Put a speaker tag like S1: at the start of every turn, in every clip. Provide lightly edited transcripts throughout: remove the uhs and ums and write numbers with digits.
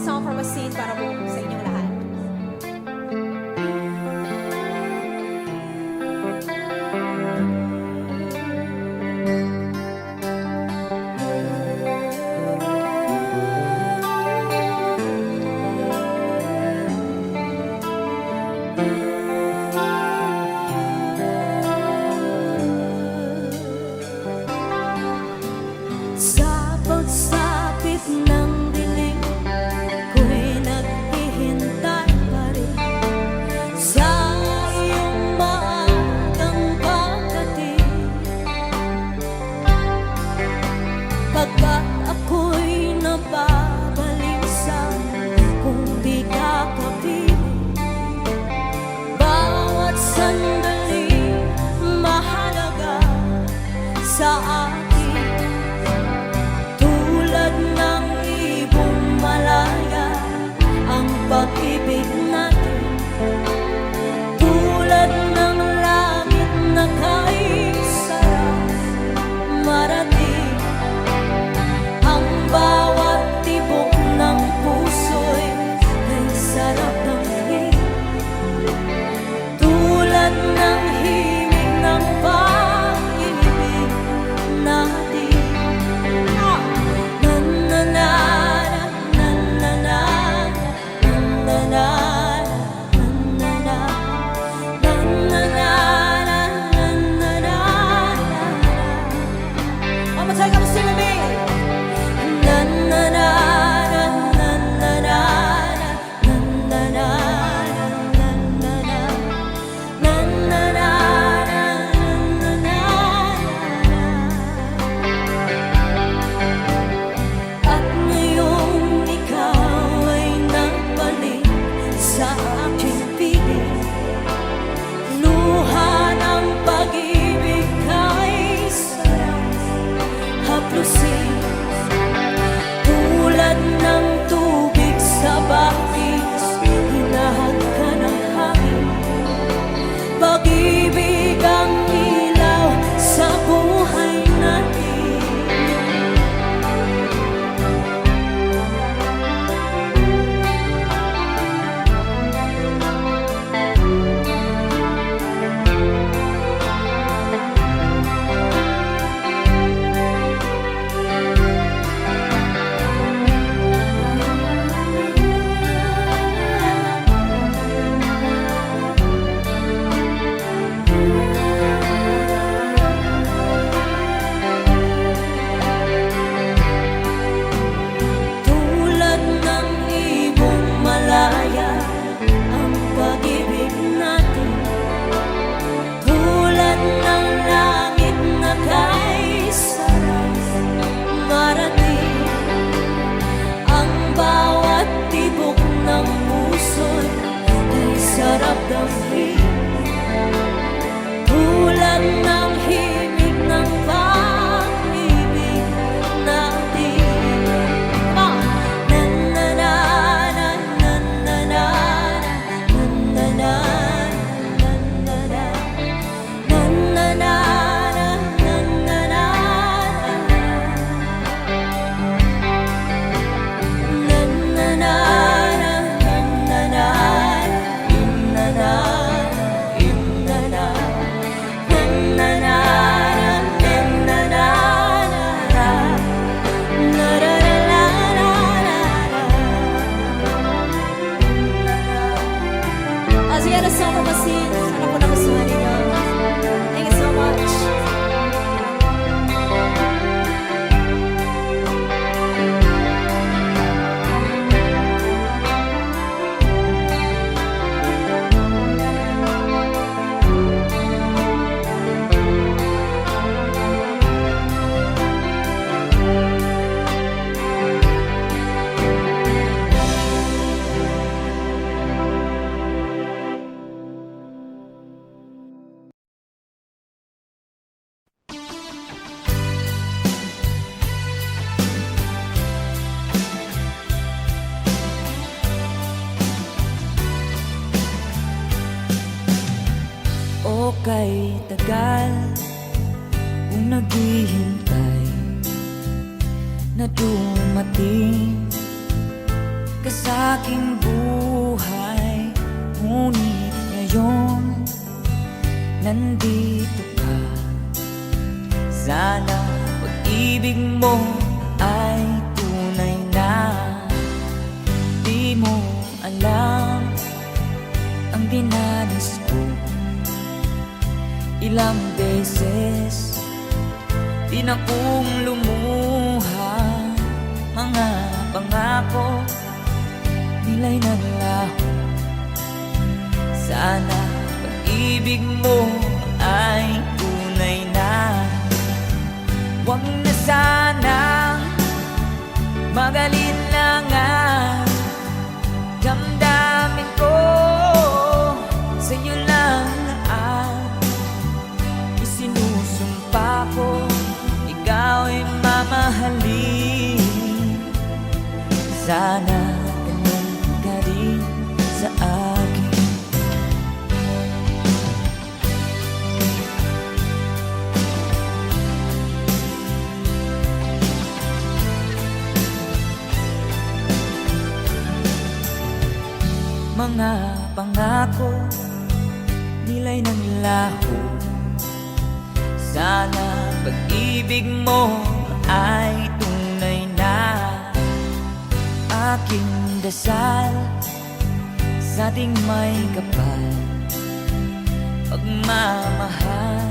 S1: song from a scene para po sa inyong lahat.
S2: Sa pagsapit ng dilim, ko'y naghihintay pa rin sa iyong maagang pagdating. Pagkat ako'y nababalisa kung di ka kapiling, bawat sandali mahalaga sa akin. Ng ibong malaya ang pag-ibig natin, tulad ng langit na kay sarap marating. Ang bawat tibok ng puso'y kay sarap ng himig, tulad ng himig ng pag-ibig natin. Tulad ng tubig sa bakis, hinahag ka ng hangin. Pag-ibig ang ilaw sa buhay natin. Sarap ng himig, tulad ng himig ng pag-ibig natin. As yet a song from a scene, sana po nagustuhan ninyo. Thank you so much. O kay tagal kung naghihintay na dumating ka sa aking buhay. Ngunit ngayon nandito ka. Sana pag-ibig mo ay tunay na. Di mo alam ang dinanas ko. Ilang beses din akong lumuha. Mga pangako nila'y naglaho. Sana pag-ibig mo ay tunay na. Huwag na sanang magalinlangan. Damdamin ko sa'yo lang ang isinusumpa ko. Ikaw ay mamahalin. Sana ganun ka rin sa akin. Mga pangako nila'y naglaho. Sana pag-ibig mo ay tunay na. Aking dasal sa ating may kapal. Pagmamahal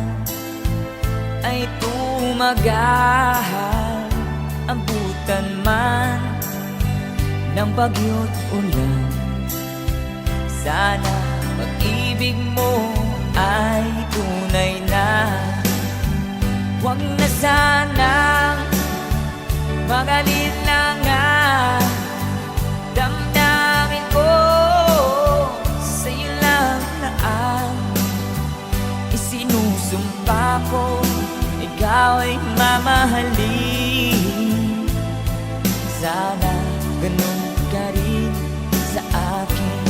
S2: ay tumagahal. Abutan man ng bagyo't ulan. Sana pag-ibig mo ay tunay na. Huwag na sanang magalinlangan. Damdamin ko sa'yo lang na ang isinusumpa ko. Ikaw ay mamahalin. Sana ganun ka rin sa akin.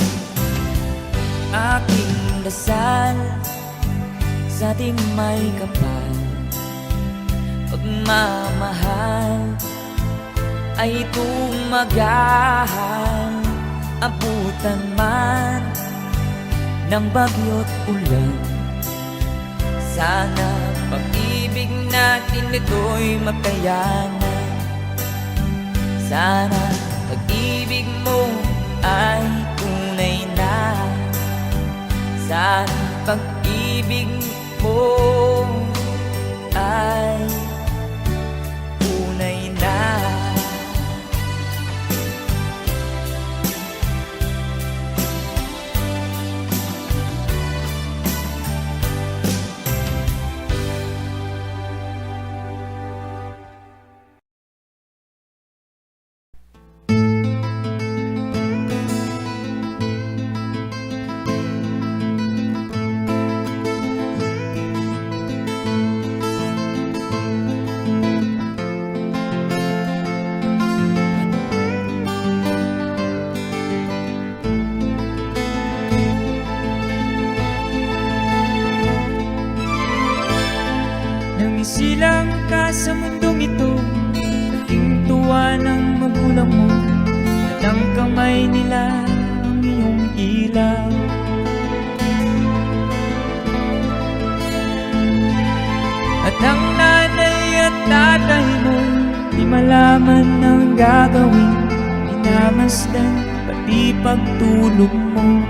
S2: Aking dasal sa ating may kapal. Pagmamahal ay tumagahal. Abutan man ng bagyo't ulan. Sana pag-ibig natin ito'y makayanan. Sana pag-ibig mo ay tunay na. Sana pag-ibig mo ay tunay na.
S3: Silang ka sa mundong ito, naging tuwa ng magulang mo, at ang kamay nila ang iyong ilaw. At ang nanay at tatay mo, di malaman ang gagawin, minamasdan pati pagtulog mo.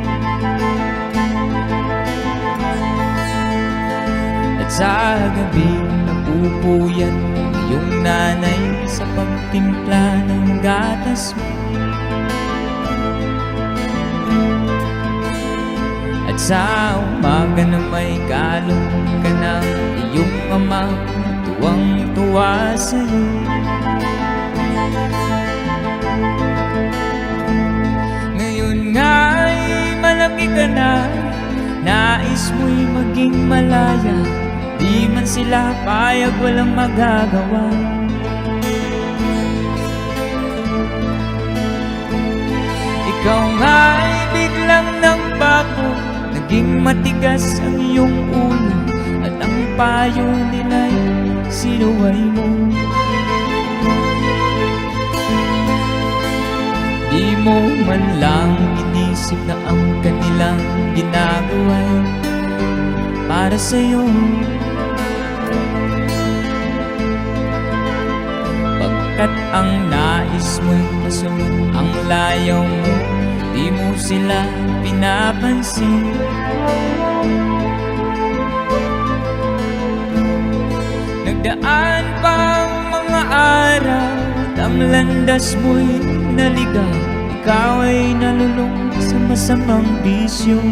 S3: At sa gabi napupuyat ang iyong nanay sa pagtimpla ng gatas mo. At sa umaga na may kalong ka ng iyong ama, tuwang-tuwa sa'yo. Ngayon nga ay malaki ka na, nais mo'y maging malaya. Di man sila payag, walang magagawa. Ikaw nga ay biglang nagbago, naging matigas ang iyong ulo, at ang payo nila'y sinuway mo. Di mo isip na ang kanilang ginagawa'y para sa'yo. Pagkat ang nais mo'y masunod ang layaw mo, di mo sila pinapansin. Nagdaan pa ang mga araw at ang landas mo'y naligaw. Ikaw ay nalulung sa masamang bisyo.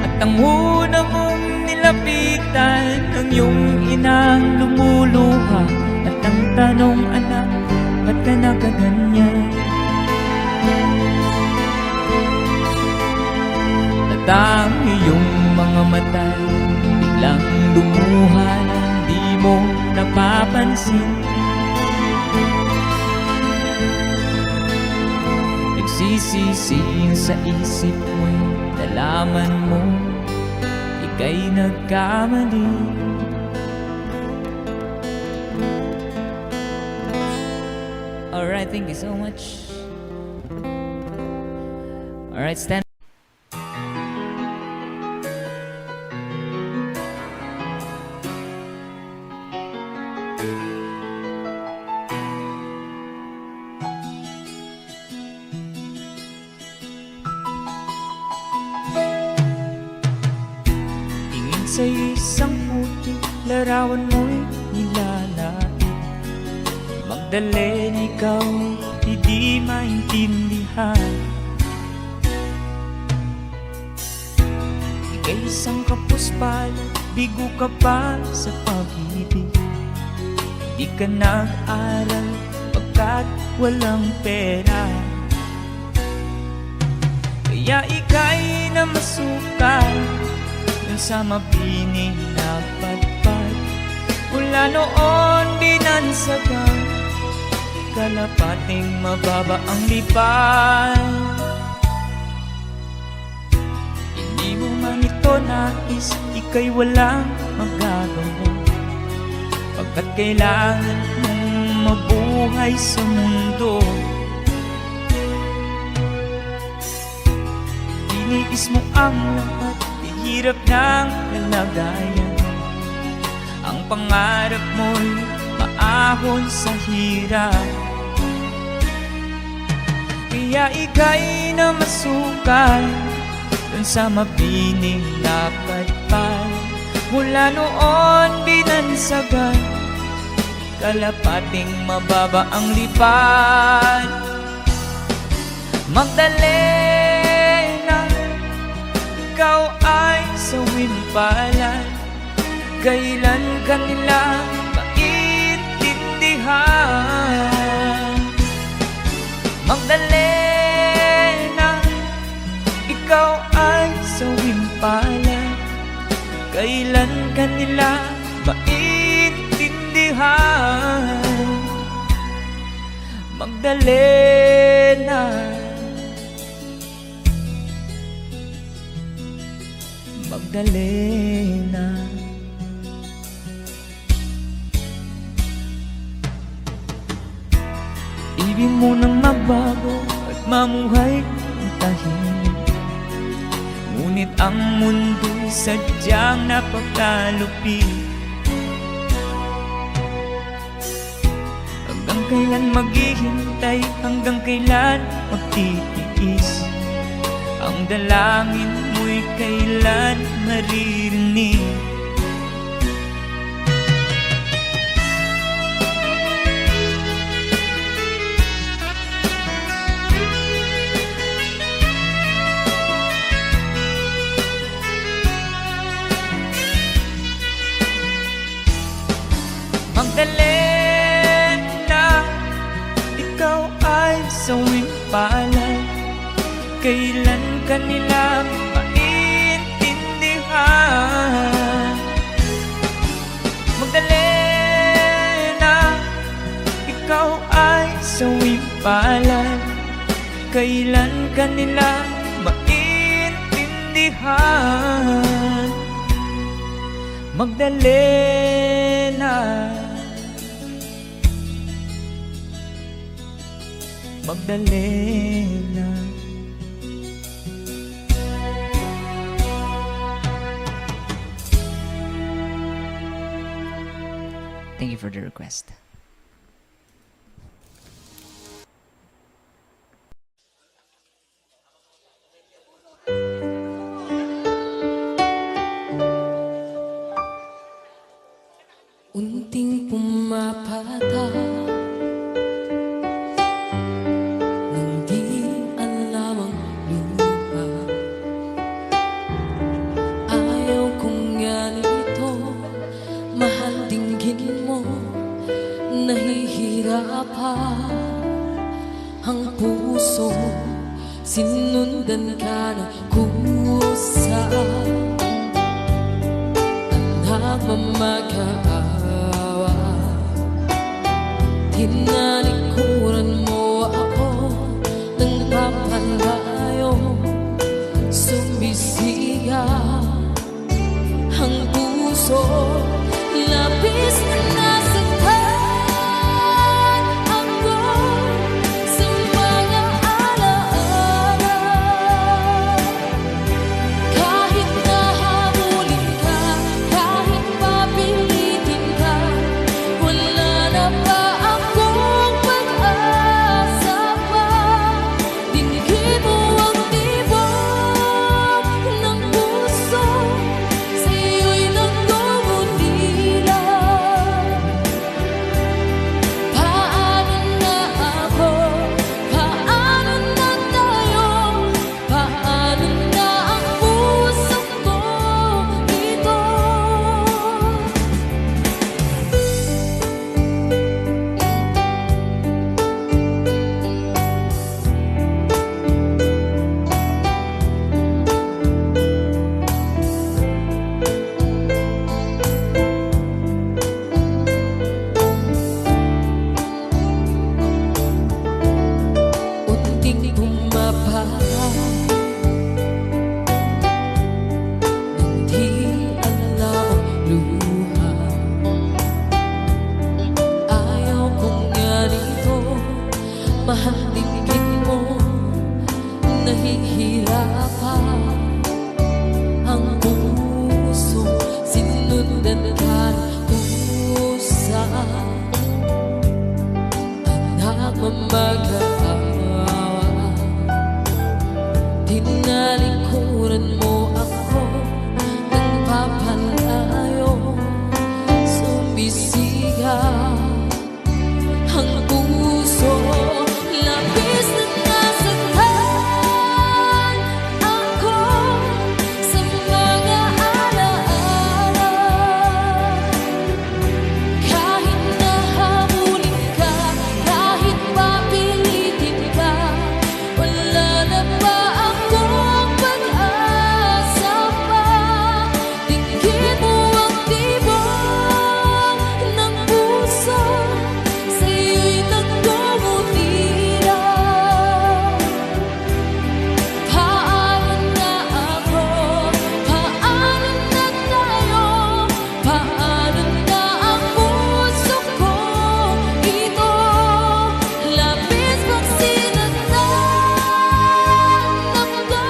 S3: At ang una mong nilapitan ang iyong inang lumuluha. At ang tanong, anak, ba't ka nakaganyan? At ang iyong mga mata biglang lumuha nang di mo napapansin. Nagsisisi sa isip mo'y nalaman mo ika'y nagkamali. Alright, thank you so much. Alright, stand. Tingin sa isang puti, larawan mo'y nilalait. Magdalena, ikaw hindi maintindihan. Ika'y isang kapuspalad, bigo ka pa sa pag-ibig. Di ka nag-aral pagkat walang pera. Kaya ika'y namasukan dun sa mabining na padpad. Mula noon binansagan, kalapating mababa ang lipad. Hindi mo man ito nais, ika'y walang magagawa. Pagkat kailangan mong mabuhay sa mundo. Tiniis mo ang lahat, hirap ng kalagayan. Ang pangarap mo'y maahon sa hirap. Kaya ika'y namasukan dun sa mabining na padpad. Mula noon binansagan, kalapating mababa ang lipad. Magdalena, ikaw ay sawimpalan. Kailan ka nila maintindihan? Magdalena, ikaw ay sawimpalan. Kailan ka nila maintindihan? Magdalena, Magdalena. Ibig mo nang magbago at mamuhay ng tahimik. Ngunit ang mundo'y sadyang napakalupit. Hanggang kailan maghihintay, hanggang kailan magtitiis? Ang dalangin mo'y kailan maririnig? Magdalena, ikaw ay sawimpalan. Kailan ka nila maintindihan? Magdalena, ikaw ay sawimpalan. Kailan ka nila maintindihan? Magdalena, Magdalena. Thank you for the request.
S2: Unting pumapata nang di alam ang lupa. Ayaw kong ganito, mahal dinggin mo. Nahihirapan ang puso, sinundan ka na kusa. Nagmamag-aawa, tinalikuran mo ako nang papalayo. Sumisigaw ang puso, labis na nasaktan ako sa mga alaala. Kahit nahabulin ka, kahit papilitin ka, wala na ba akong pag-asa pa? Dinigin mo ang tibok ng puso, sa'yo'y nagmumutila. Paano na ako? Paano na tayo? Paano na ang puso ko ito? Unting pumapara nang di alam ang luha. Ayaw kong ganito, mahal dinggin mo. Nahihirapan ang puso, sinundan ka ng kusa. Nagmamag-aawa, tinalikuran mo ako nang papalayo. Sumisigaw ang puso, labis na nasaktan ako sa mga alaala. Kahit nahabulin ka, kahit papilitin ka, wala na ba akong pag-asa pa? Dinggin mo ang tibok ng puso, sa'yo'y nagmumutila. Paano na ako? Paano na tayo? Paano na ang puso ko ito? Labis pang sinaktan ako,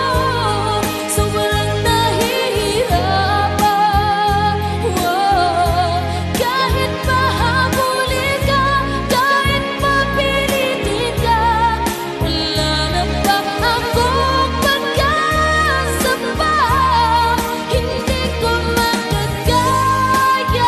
S2: sobrang nahihirapan. Kahit mahabulin ka, kahit mapilitin ka, wala na ba akong pag-asa pa? Hindi ko makakaya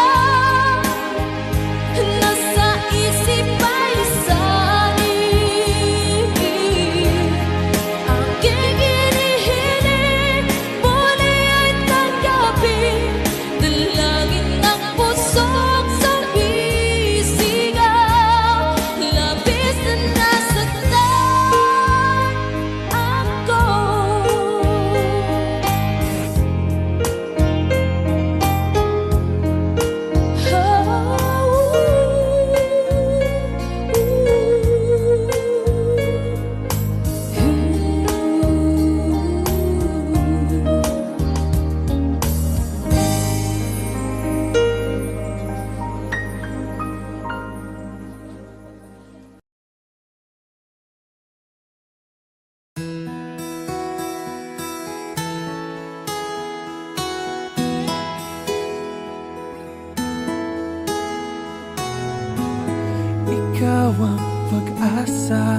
S4: ikaw ang pag-asa,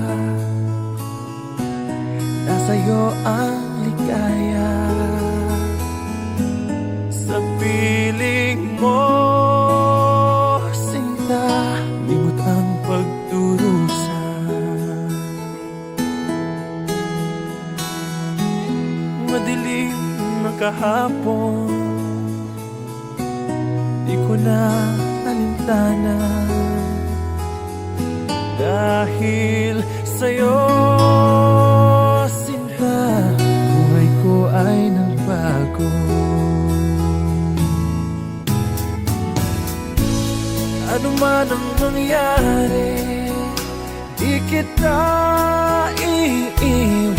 S4: nasa'yo ang ligaya. Sa piling mo, sinta, limot ang pagdurusa. Madilim na kahapon, di ko na alintana. Dahil sa'yo, sinta, buhay ko ay nagbago. Ano man ang mangyari, di kita iiwan.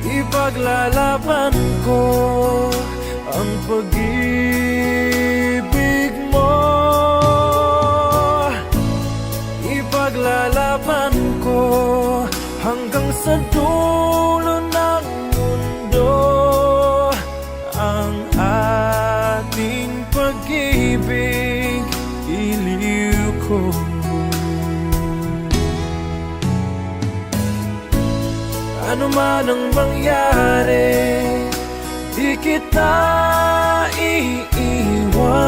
S4: Ipaglalaban ko ang pag-ibig mo. Ipaglalaban ko hanggang sa dulo ng mundo ang ating pag-ibig, iliw ko. Ano man ang mangyari, di kita iiwan.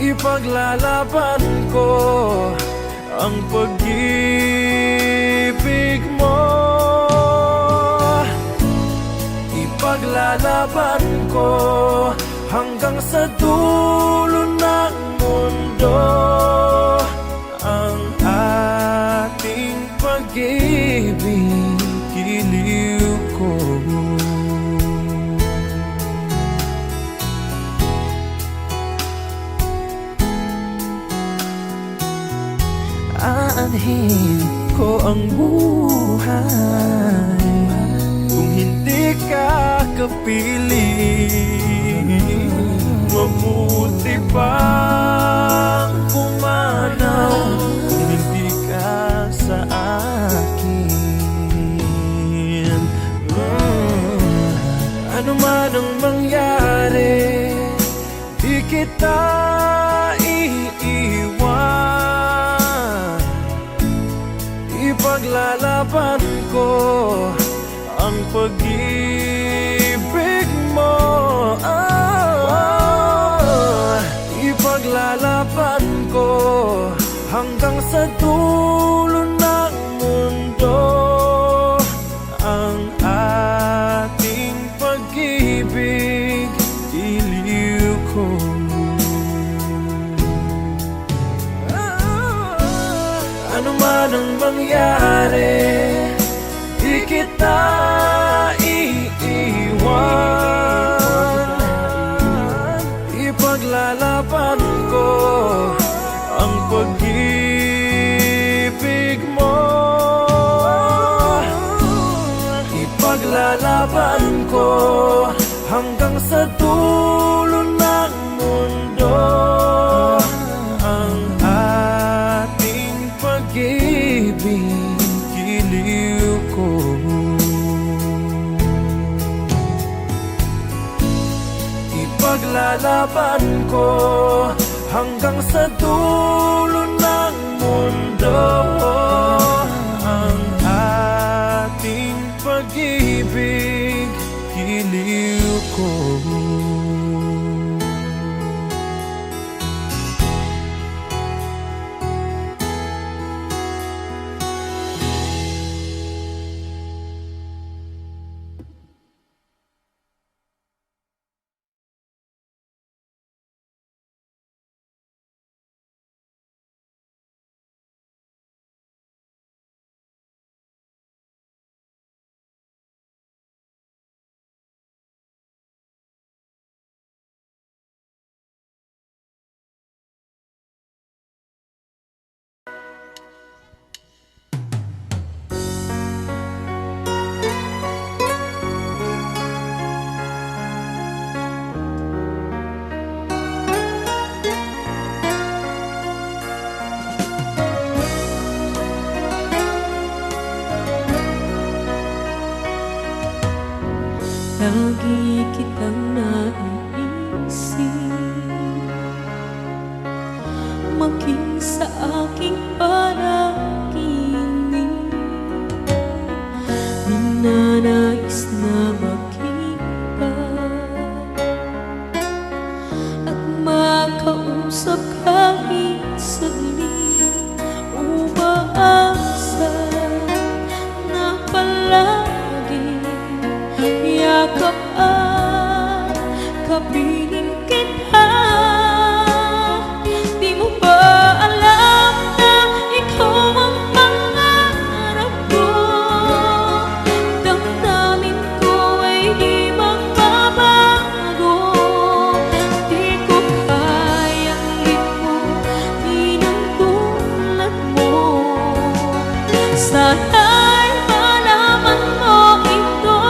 S4: Ipaglalaban ko ang pag-ibig mo. Ipaglalaban ko hanggang sa dulo ng mundo ang ating pag-ibig, iliw ko. Aanhin ko ang buhay kung hindi ka kapiling. Mabuti pang pumanaw kung hindi ka sa akin. Ano man ang mangyari, di kita iiwan. Ipaglalaban ko ang pag-ibig mo. Ipaglalaban ko hanggang sa dulo ng mundo ang ating pag-ibig, iliw ko. Ano man ang mangyari, di kita iiwan. Ipaglalaban ko ang pag-ibig mo. Ipaglalaban ko hanggang sa dulo ng mundo ang ating pag-ibig, iliw ko. Ipaglalaban ko hanggang sa dulo ng mundo ang ating pag-ibig, iliw ko.
S2: Lagi kitang naiisip maging sa aking panaginip. Ninanais na makita at makausap kahit saglit. Umaasa na palagi yakap at kapiling kita. Di mo ba alam na ikaw ang pangarap ko? Damdamin ko ay di magbabago. Di ko kayang limutin ang tulad mo. Sana'y malaman mo ito.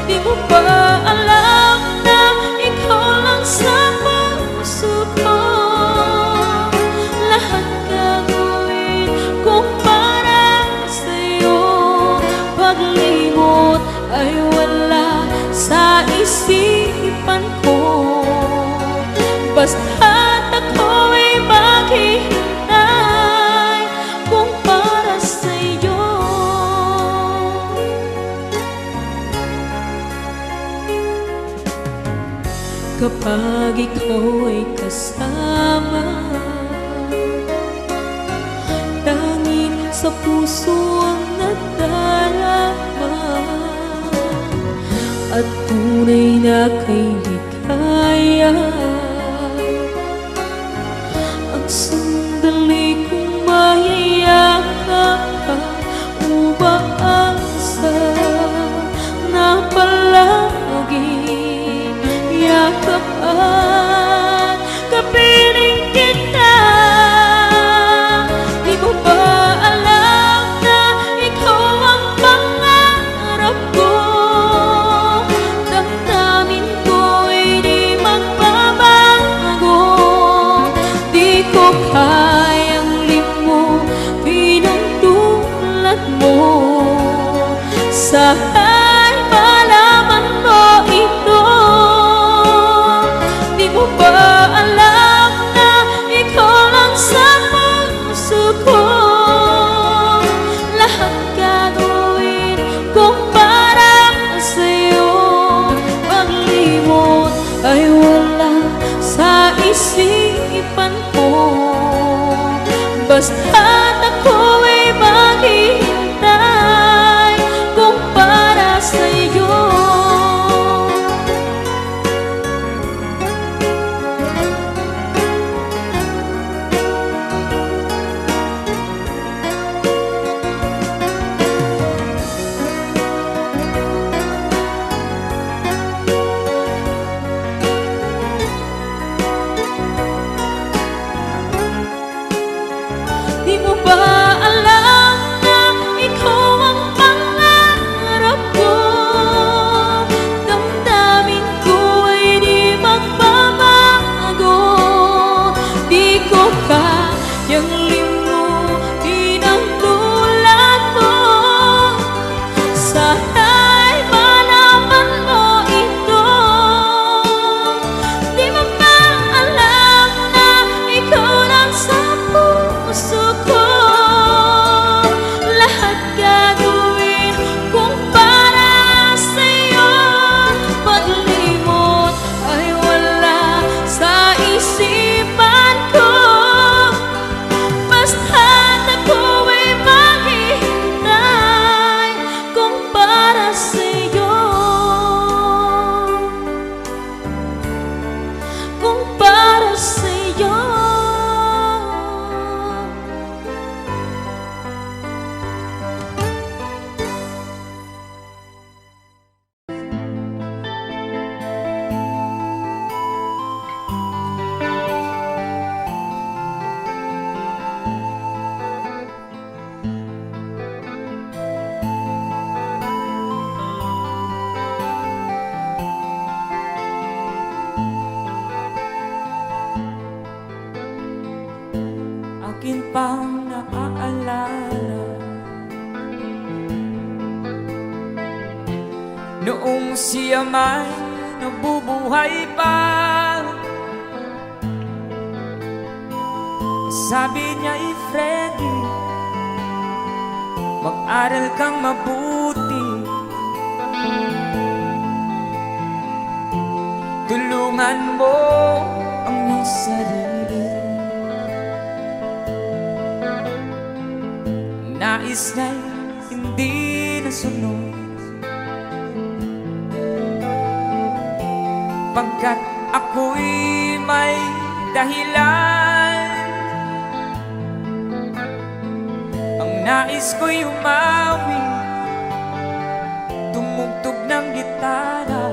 S2: Di mo ba alam na ikaw lang sa puso ko? Lahat gagawin kung para sa'yo. Paglimot ay wala sa isipan ko. Basta't ako'y maghihintay kung para sa'yo. Kapag ikaw ay kasama, tanging sa puso ang nadarama, at tunay na kay ligaya. Ang sandali kong mayayakap ka, umaasa na palagi yakap at kapiling kita. Di mo ba alam na ikaw ang pangarap ko? Damdamin ko ay di magbabago. Di ko kayang limutin ang tulad mo. Sana'y malaman mo ito. Di mo ba alam na ikaw lang sa puso ko? Lahat gagawin kung para sa'yo. Paglimot ay wala sa isipan ko. Basta't ako'y maghihintay kung para sa'yo. Di mo ba alam na ikaw ang pangarap ko? Damdamin ko ay di magbabago. Di ko kayang limutin ang tulad mo. Sana'y malaman mo ito. Di mo ba alam na ikaw lang sa puso ko? Lahat gagawin kung para sa'yo. Paglimot ay wala sa isipan ko. Basta't ako'y maghihintay kung para sa'yo. Kung para sa'yo.
S3: Akin pang naaalala noong siya may nabubuhay pa. Sabi niya, Freddy, mag-aral kang mabuti, tulungan mo ang iyong sarili. Nais niya'y hindi nasunod, pagkat ako'y may dahilan. Ang nais ko'y umawi, tumugtog ng gitara,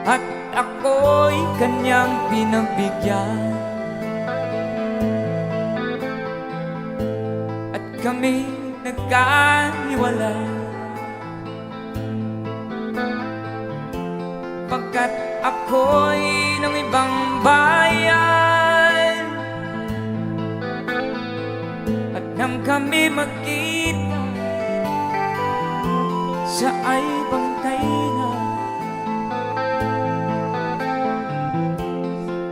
S3: at ako'y kanyang pinagbigyan. At kami nagkahiwalay, pagkat ako'y ng ibang bayan. At nang kami magkita, siya ay bangkay na.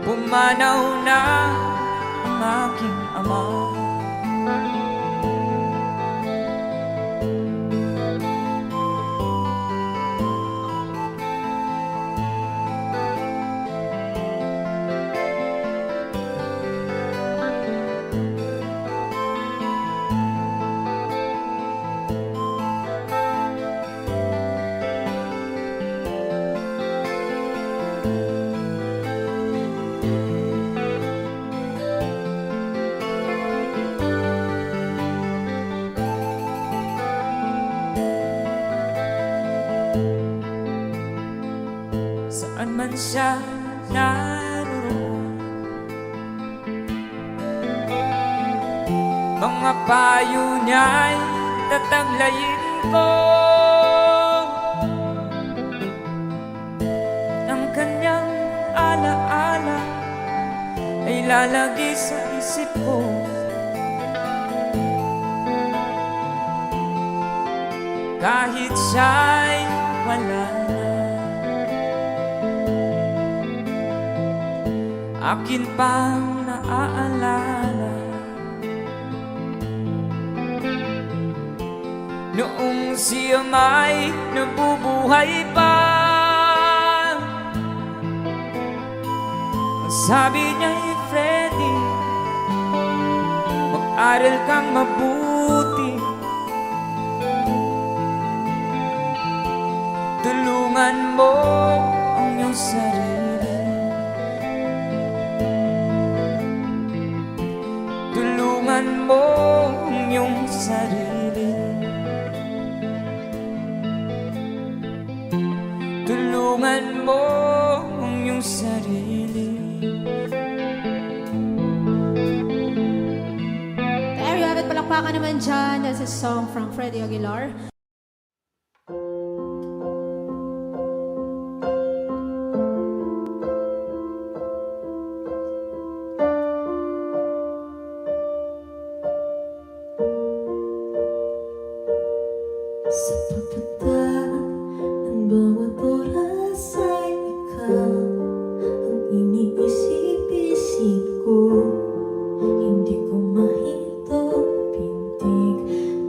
S3: Pumanaw na ang aking ama. Saan man siya naroon, mga payo niya'y tataglayin ko. Ang kanyang alaala ay lalagi sa isip ko. Kahit siya'y wala na, akin pang naaalala noong siya may nabubuhay pa. Sabi niya, Freddy, mag-aral kang mabuti, tulungan mo ang iyong sarili. Tulungan mo ang iyong sarili. Tulungan mo ang iyong sarili.
S1: There you have it, palakpakan naman dyan. That's a song from Freddie Aguilar.
S2: Sa papadaan ng bawat oras ay ikaw ang iniisip-isip ko. Hindi ko mahintog-pintig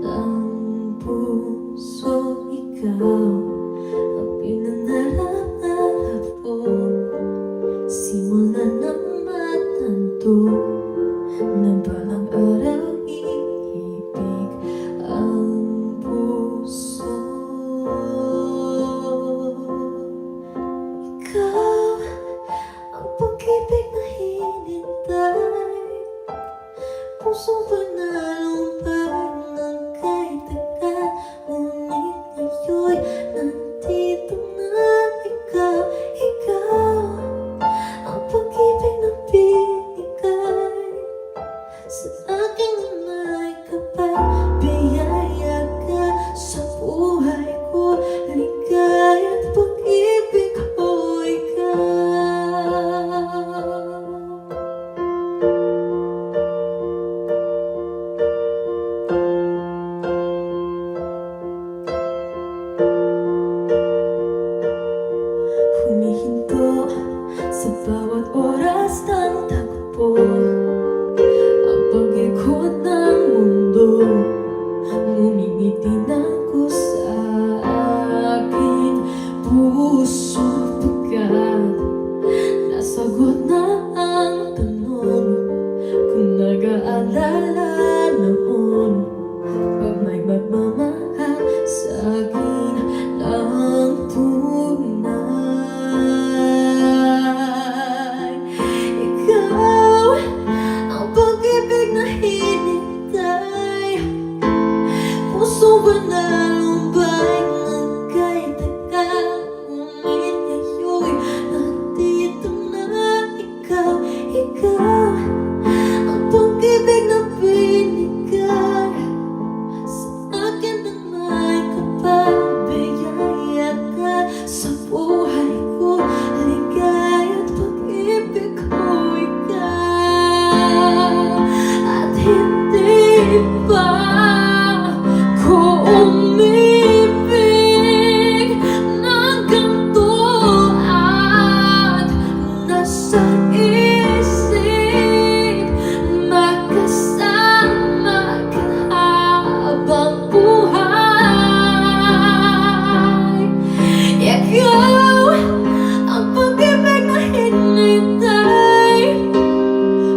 S2: ang puso. Ikaw ang pinangarap-narap ko, simula ng matanto na balang araw iibig ang puso. Ngumingiti na ko sa aking puso pagkat nasagot na ang tanong kung nag-aalala noon pag may magmamahal sa akin ng tunay. Ikaw ang pag-ibig na hinintay, puso ba na lumbay ng kahit tagal, ngunit ngayon nandito na ikaw. Ikaw ang pag-ibig na binigay sa akin ng may kapal-biyaya ka sa buhay ko, ligaya at pag-ibig ko ikaw. At hindi pa ko umibig ng ganito at nasa isip makasama ka habang buhay. Ikaw ang pag-ibig na hinintay,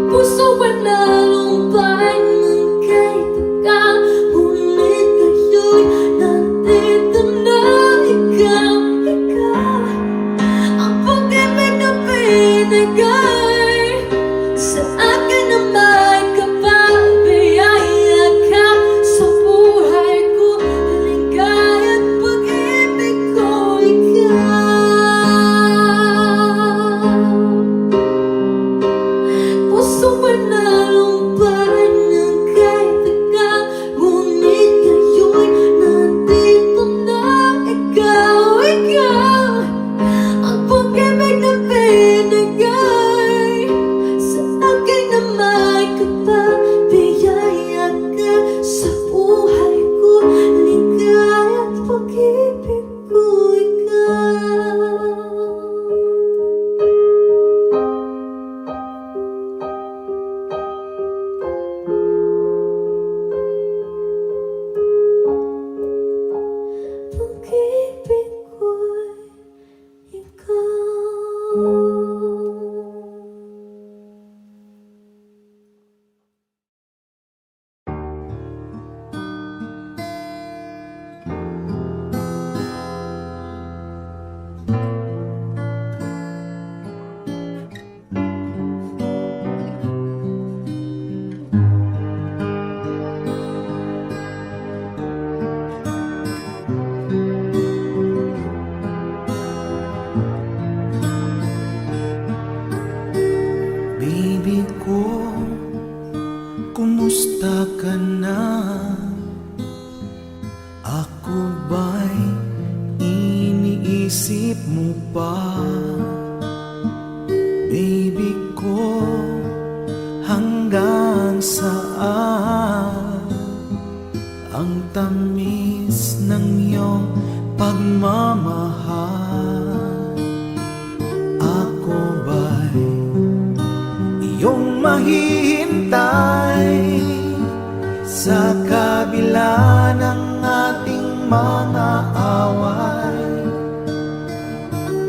S2: puso ba na lumbay ng kahit tagal, ngunit ngayon nandito na ikaw. Ikaw ang pag-ibig na binigay sa akin na may kapal-biyaya ka sa buhay ko, ligaya at pag-ibig ko ikaw. Puso ba na lumbay ng kahit tagal, ngunit ngayon nandito na ikaw. Ikaw ang pag-ibig na binigay sa akin na may kapal-biyaya ka sa buhay ko, ligaya at pag-ibig ko ikaw. Pag-ibig ko'y ikaw.
S4: Baby ko, kumusta ka na? Ako ba'y iniisip mo pa? Baby ko, hanggang saan ang tamis ng iyong pagmamahal? Ako ba'y iyong mahihintay sa kabila ng ating mga away?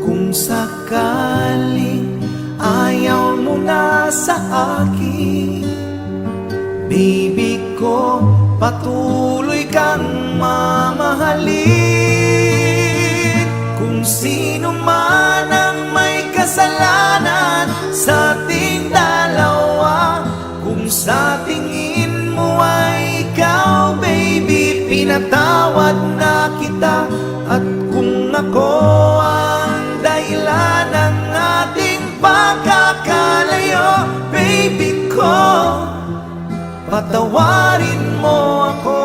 S4: Kung sakaling ayaw mo na sa akin, baby ko, patuloy kang mamahalin. Kung sino man ang may kasalanan sa ating dalawa, kung sa tingin mo ay ikaw, baby, pinatawad na kita. At kung ako ang dahilan ng ating pagkakalayo, baby ko, patawarin mo ako.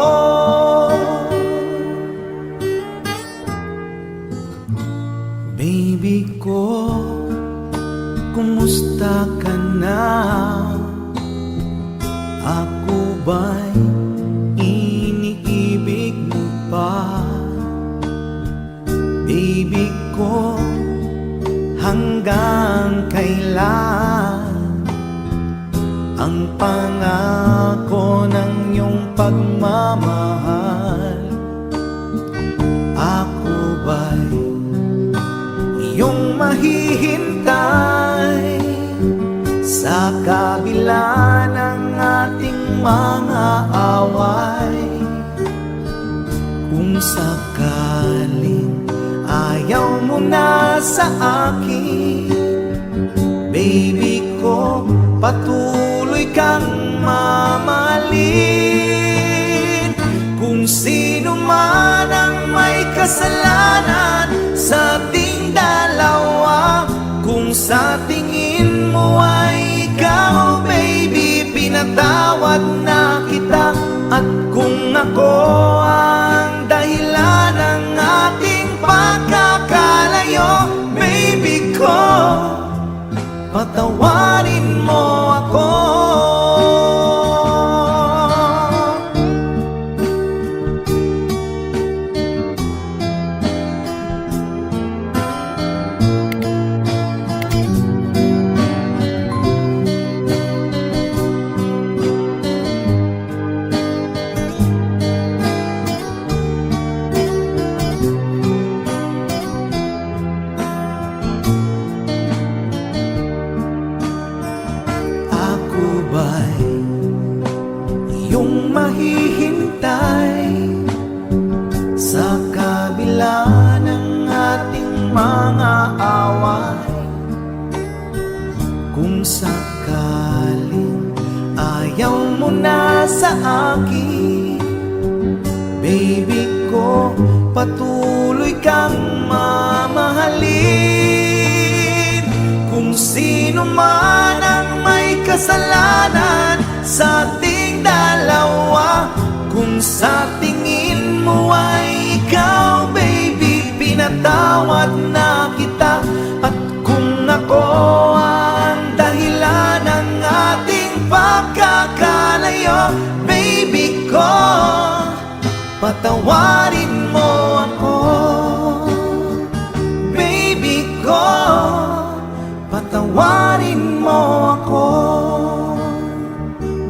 S4: Baby ko, kumusta ka na? Ako ba'y iniibig mo pa? Baby ko, hanggang kailan ang pangako ng iyong pagmamahal?
S5: mahihintay sa kabila ng ating mga away. Kung sakaling ayaw mo na sa akin, baby ko, patuloy kang mamahalin. Kung sino man ang may kasalanan sa ating dalawa, kung sa tingin mo ay ikaw, baby, pinatawad na kita. At kung ako ang dahilan ng ating pagkakalayo, baby ko, patawarin mo ako. Iyong mahihintay sa kabila ng ating mga away. Kung sakaling ayaw mo na sa akin, baby ko, patuloy kang mamahalin. Kung sino man ang may kasalanan sa ating dalawa, kung sa tingin mo ay ikaw, baby, pinatawad na kita. At kung ako ang dahilan ng ating pagkakalayo, baby ko, patawarin mo ako. Baby ko, patawarin mo ako.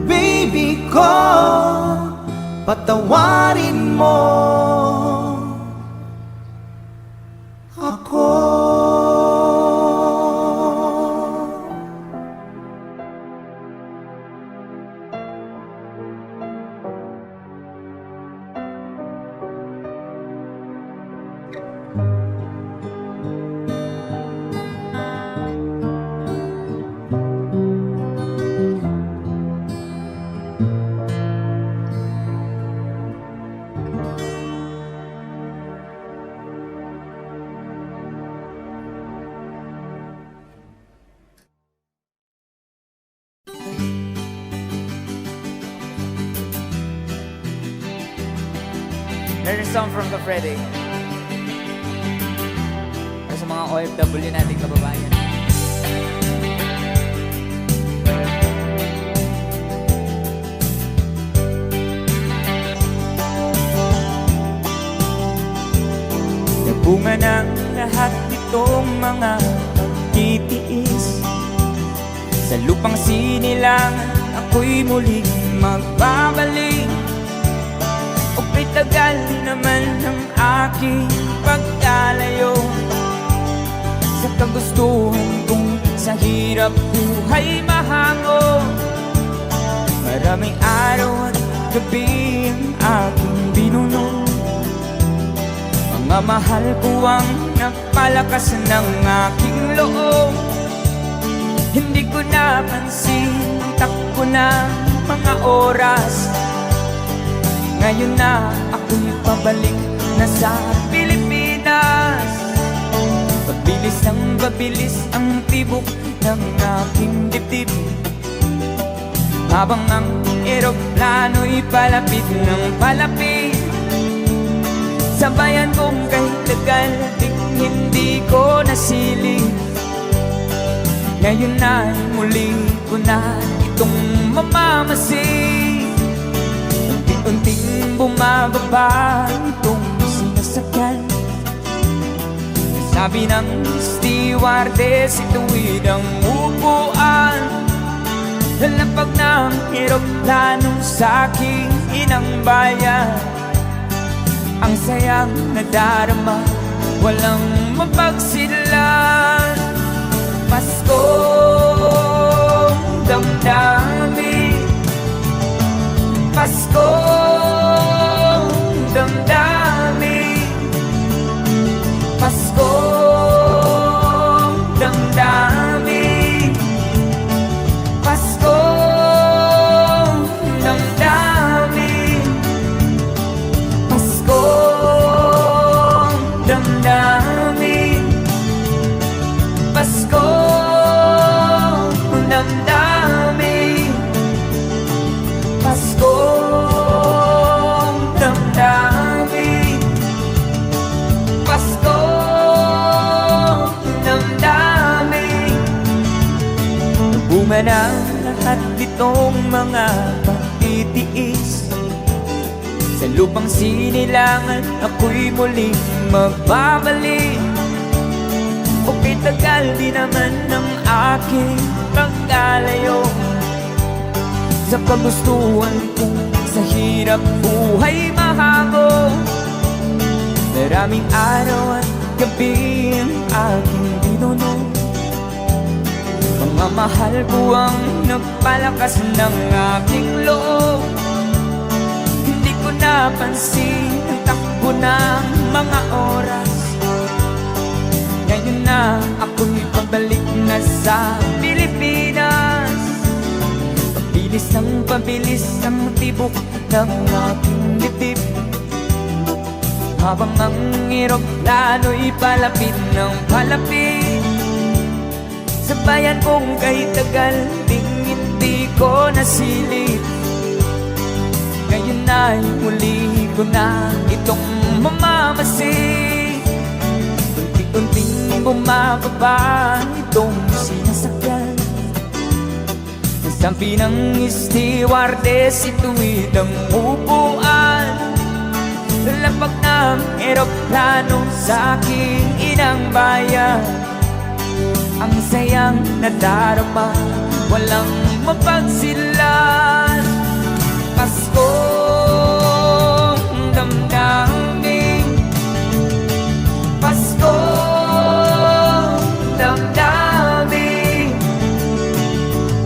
S5: Baby ko, patawarin mo ako.
S3: There's a song from Freddy para sa mga OFW nating kababayan. Nabunga ng lahat itong mga pagtitiis. Sa lupang sinilangan ako'y muling magbabalik. O'y tagal naman ng aking pagkalayo sa kagustuhan kong sa hirap buhay mahango. Maraming araw at gabi ang aking binuno. Mga mahal ko ang napalakas ng aking loob. Hindi ko napansin ang takbo ng mga oras. Ngayon na ako'y pabalik na sa Pilipinas. Pabilis ng pabilis ang tibok ng aking dibdib, habang ang eroplano'y palapit ng palapit. Sa bayan kong kahit tagal ating hindi ko nasilip. Ngayon na muli ko na itong mamamasid. Unting bumababa itong sinasakyan. Sabi ng stewardess, ituwid ang upuan. Lalapag ng eroplano sa aking inang bayan. Ang sayang nadarama, walang mapagsidlan. Paskong damdamin, Paskong damdamin, Paskong damdamin, Paskong damdamin, Paskong damdamin, Paskong damdamin, Paskong damdamin, Paskong damdamin. Bunga ng lahat itong mga pagtitiis, sa lupang sinilangan ako'y muling magbabalik. Okay, tagal di naman ng aking pagkalayo sa kagustuhan kong sa hirap buhay mahango. Maraming araw at gabi ang aking binuno, mga mahal ko ang nagpalakas ng aking loob. Hindi ko napansin ang takbo ng mga oras. Ngayon na ako'y pabalik na sa Pilipinas. Pabilis ang tibok ng aking dibdib, habang ang eroplano'y palapit ng palapit sa bayan kong kay tagal ding hindi ko nasilip. Ngayon ay muli ko na itong mamamasid. Unti-unting bumababa itong sinasakyan. Sabi ng stewardess, itu'y ang upuan. Lampak ng eroplano sa aking inang bayan. Ang sayang nadarama, walang mapagsilan. Paskong damdamin, Paskong damdamin,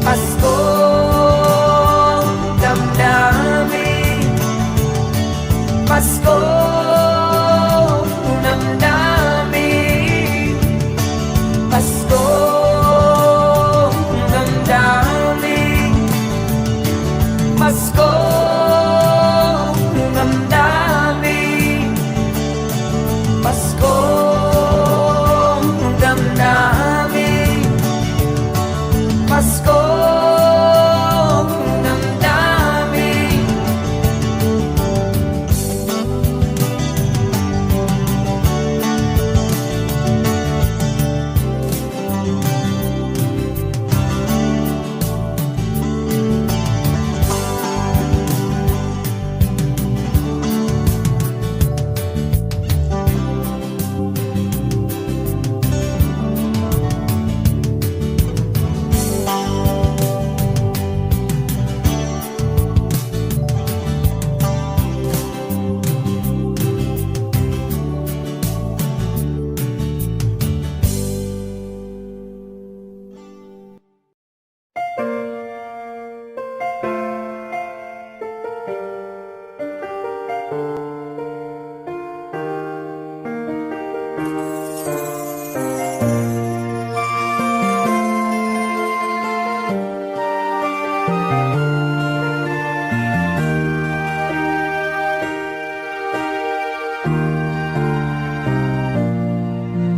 S3: Paskong damdamin, Paskong damdamin, Paskong damdamin, Paskong damdamin, Paskong damdamin, Paskong damdamin.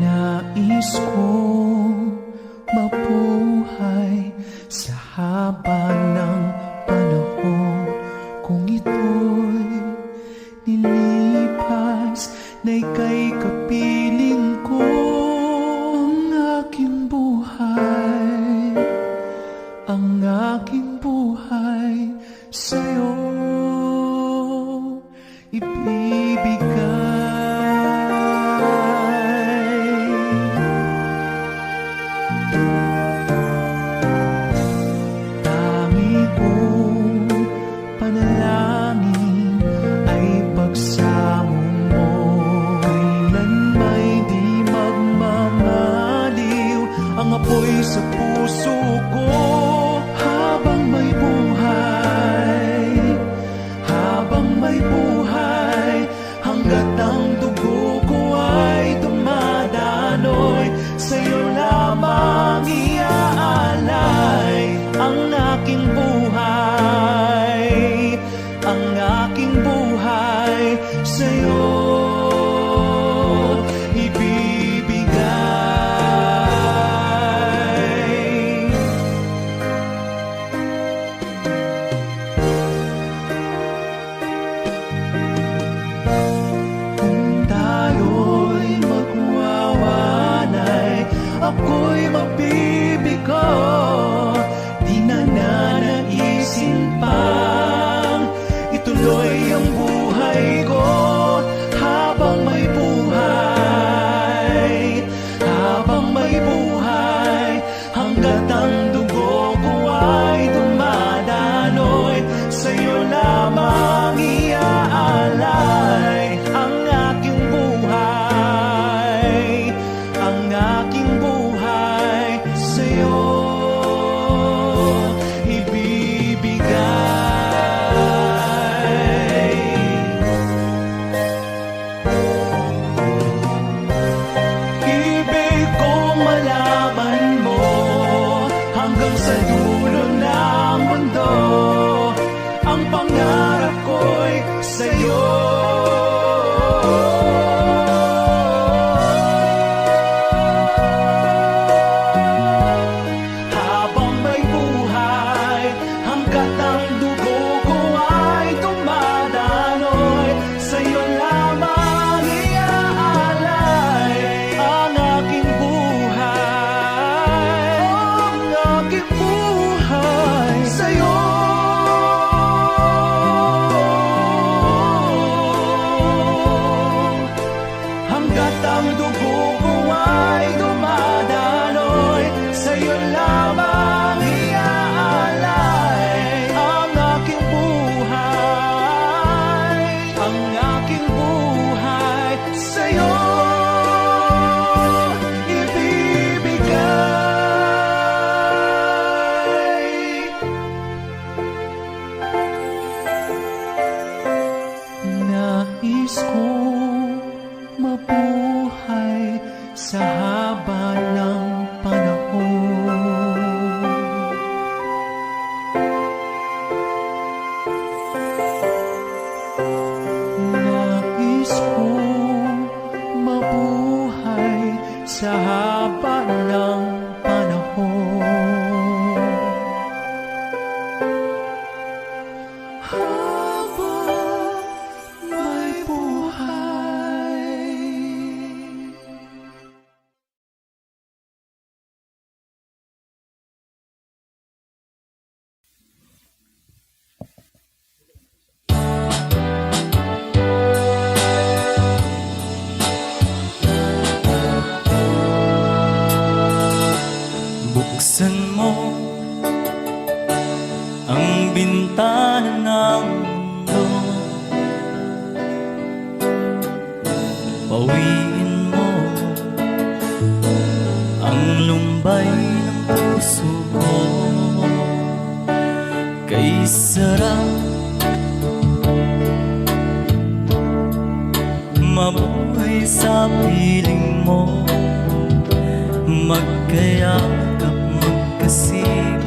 S4: Nais kong mabuhay sa haba ng panahon. Kung ito'y nilipas na ika'y kapiling ko. Ang aking buhay, ang aking buhay sa'yo ibibigay. Panalangin ay pagsamo mo kailan
S5: ng dugo ko ay dumadaloy, sa'yo lamang iaalay ang aking buhay, ang aking buhay sa'yo ibibigay. Kung tayo'y magwawanay, ako'y magbibigo, di na nanaisin pang ituloy ang buhay ko habang may buhay, habang may buhay, hanggat ang dugo ko ay dumadaloy, sa'yo lamang iaalay ang aking buhay, ang aking buhay sa'yo ibibigay. Ibig kong malaman mo hanggang sa dulo ng mundo, ang pangarap ko'y sa'yo. Habang may buhay, hanggat ang dugo ko ay dumadaloy, sa'yo lamang iaalay ang aking buhay, ang aking buhay sa'yo. Hanggat ang dugo ko ay dumadaloy, sa'yo lamang iaalay ang aking buhay, ang aking buhay sa'yo ibibigay. Nais kong mabuhay sa haba ng panahon. Nais kong mabuhay sa haba ng panahon. Habang may buhay.
S3: Buksan mo ang bintana ng mundo, pawiin mo ang lumbay ng puso ko. Kay sarap mabuhay sa piling mo, magkayakap, magkasip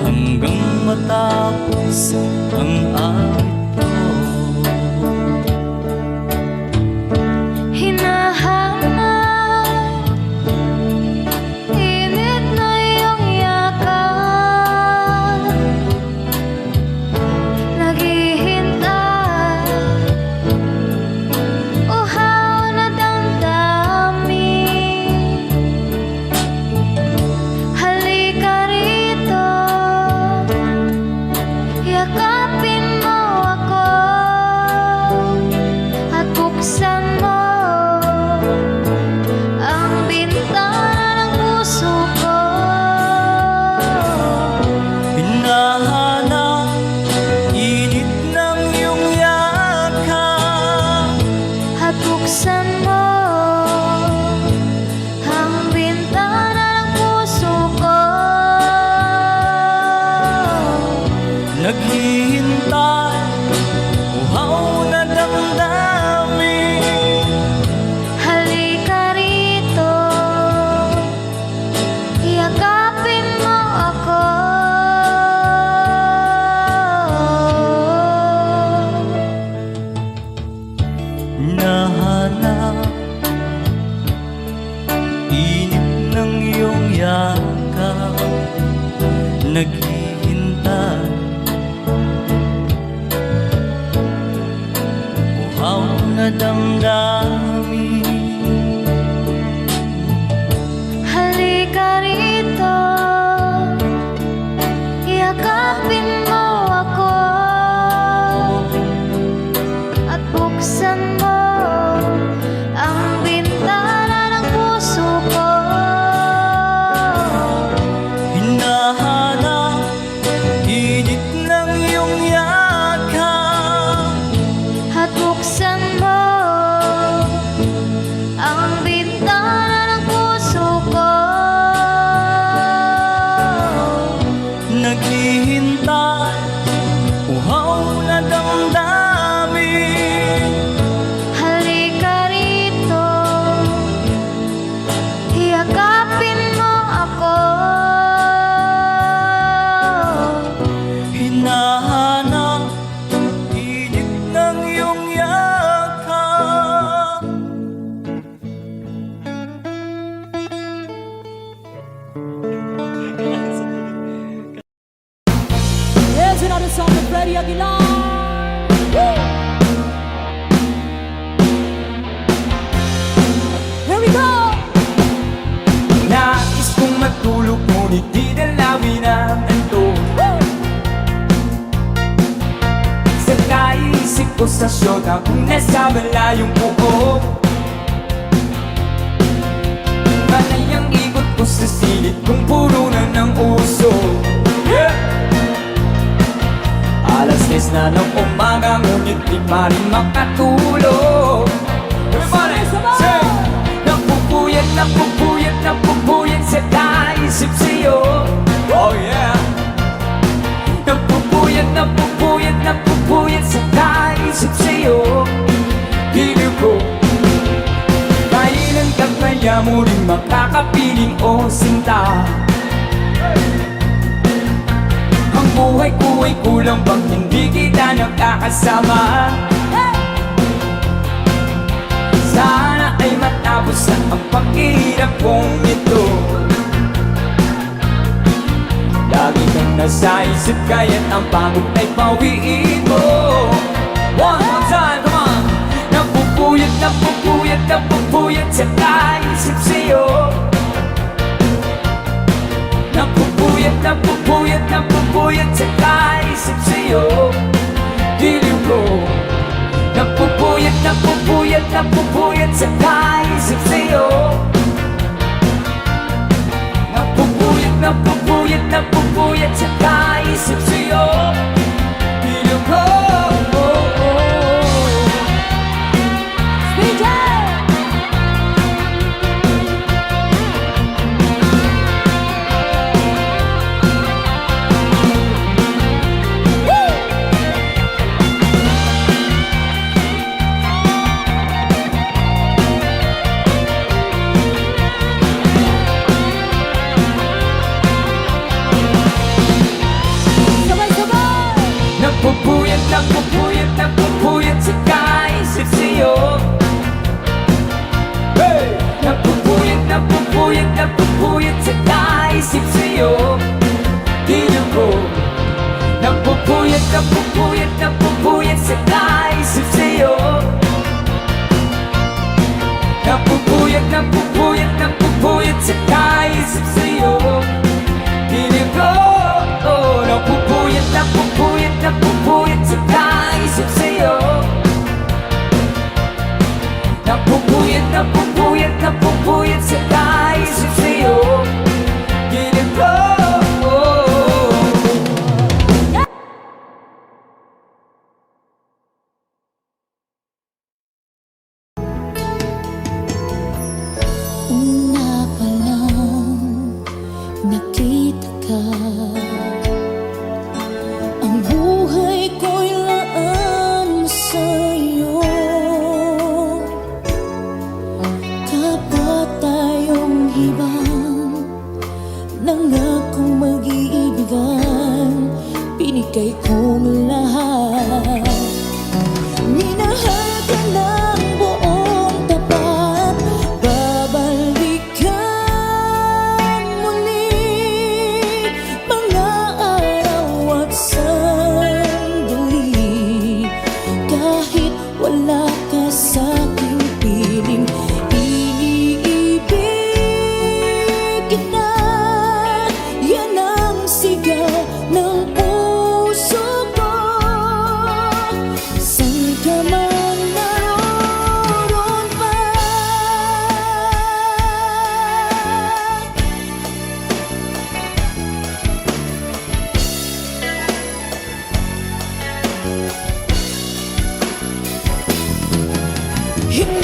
S3: hanggang matapos ang awit ko.
S2: Hinahanap, init na iyong yakap, naghihintay, uhaw na damdamin. Halika rito, yakapin mo hinahanap, inip ng iyong yakap, naghihintay. Uhaw na damdamin,
S6: Halika rito, yakapin mo ako at buksan mo ang bintana ng puso ko.
S2: hinahanap, inip ng iyong yakap,
S6: At buksan mo ang bintana ng puso ko.
S2: naghihintay. Uhaw na damdamin,
S6: Halika rito, yakapin mo ako.
S2: hinahanap, inip ng iyong yakap. Here's another song with Freddie Aguilar. Here we go.
S3: Nais kong matulog ngunit di dalawin ang antok. Sa kaisip ko sa syota kung nasa malayong buhok. Panay ang ikot ko sa silid kung puro na ng uso. Alas 10 na ng umaga ngunit di pa rin makatulog. Everybody, say! Napupuyat, napupuyat, napupuyat sa kaisip sa'yo. Oh yeah! Napupuyat, napupuyat, napupuyat sa kaisip sa'yo. Piling ko, kailan ka kaya muling makakapiling o sinta? Ang buhay ko ay kulang bang hindi kita nakakasama? Sana ay matapos na ang paghihirap kong ito. Lagi kang nasa isip kaya't ang pagod ay pawiin mo. One more time, come on! Napupuyat, napupuyat, napupuyat sa kaisip sa'yo. Napupuyat, napupuyat, napupuyat sa kaisip sa'yo. Dilim ko, napupuyat, napupuyat, napupuyat sa kaisip sa'yo. Napupuyat, napupuyat, napupuyat sa kaisip sa'yo. Dilim ko, napupuyat, napupuyat, napupuyat sa kaisip sa'yo. Hey! Napupuyat, napupuyat, napupuyat sa kaisip sa'yo. Dilim ko, napupuyat, napupuyat, napupuyat sa kaisip sa'yo. Napupuyat, napupuyat, napupuyat sa kaisip sa'yo. Dilim ko, oh, napupuyat, napupuyat, napupuyat sa kaisip sa'yo. Napupuyat, napupuyat, napupuyat sa kaisip sa'yo. Dilim ko,
S6: Una pa lang nakita ka, ang buhay ko'y laan sa'yo. Kapwa tayong ibang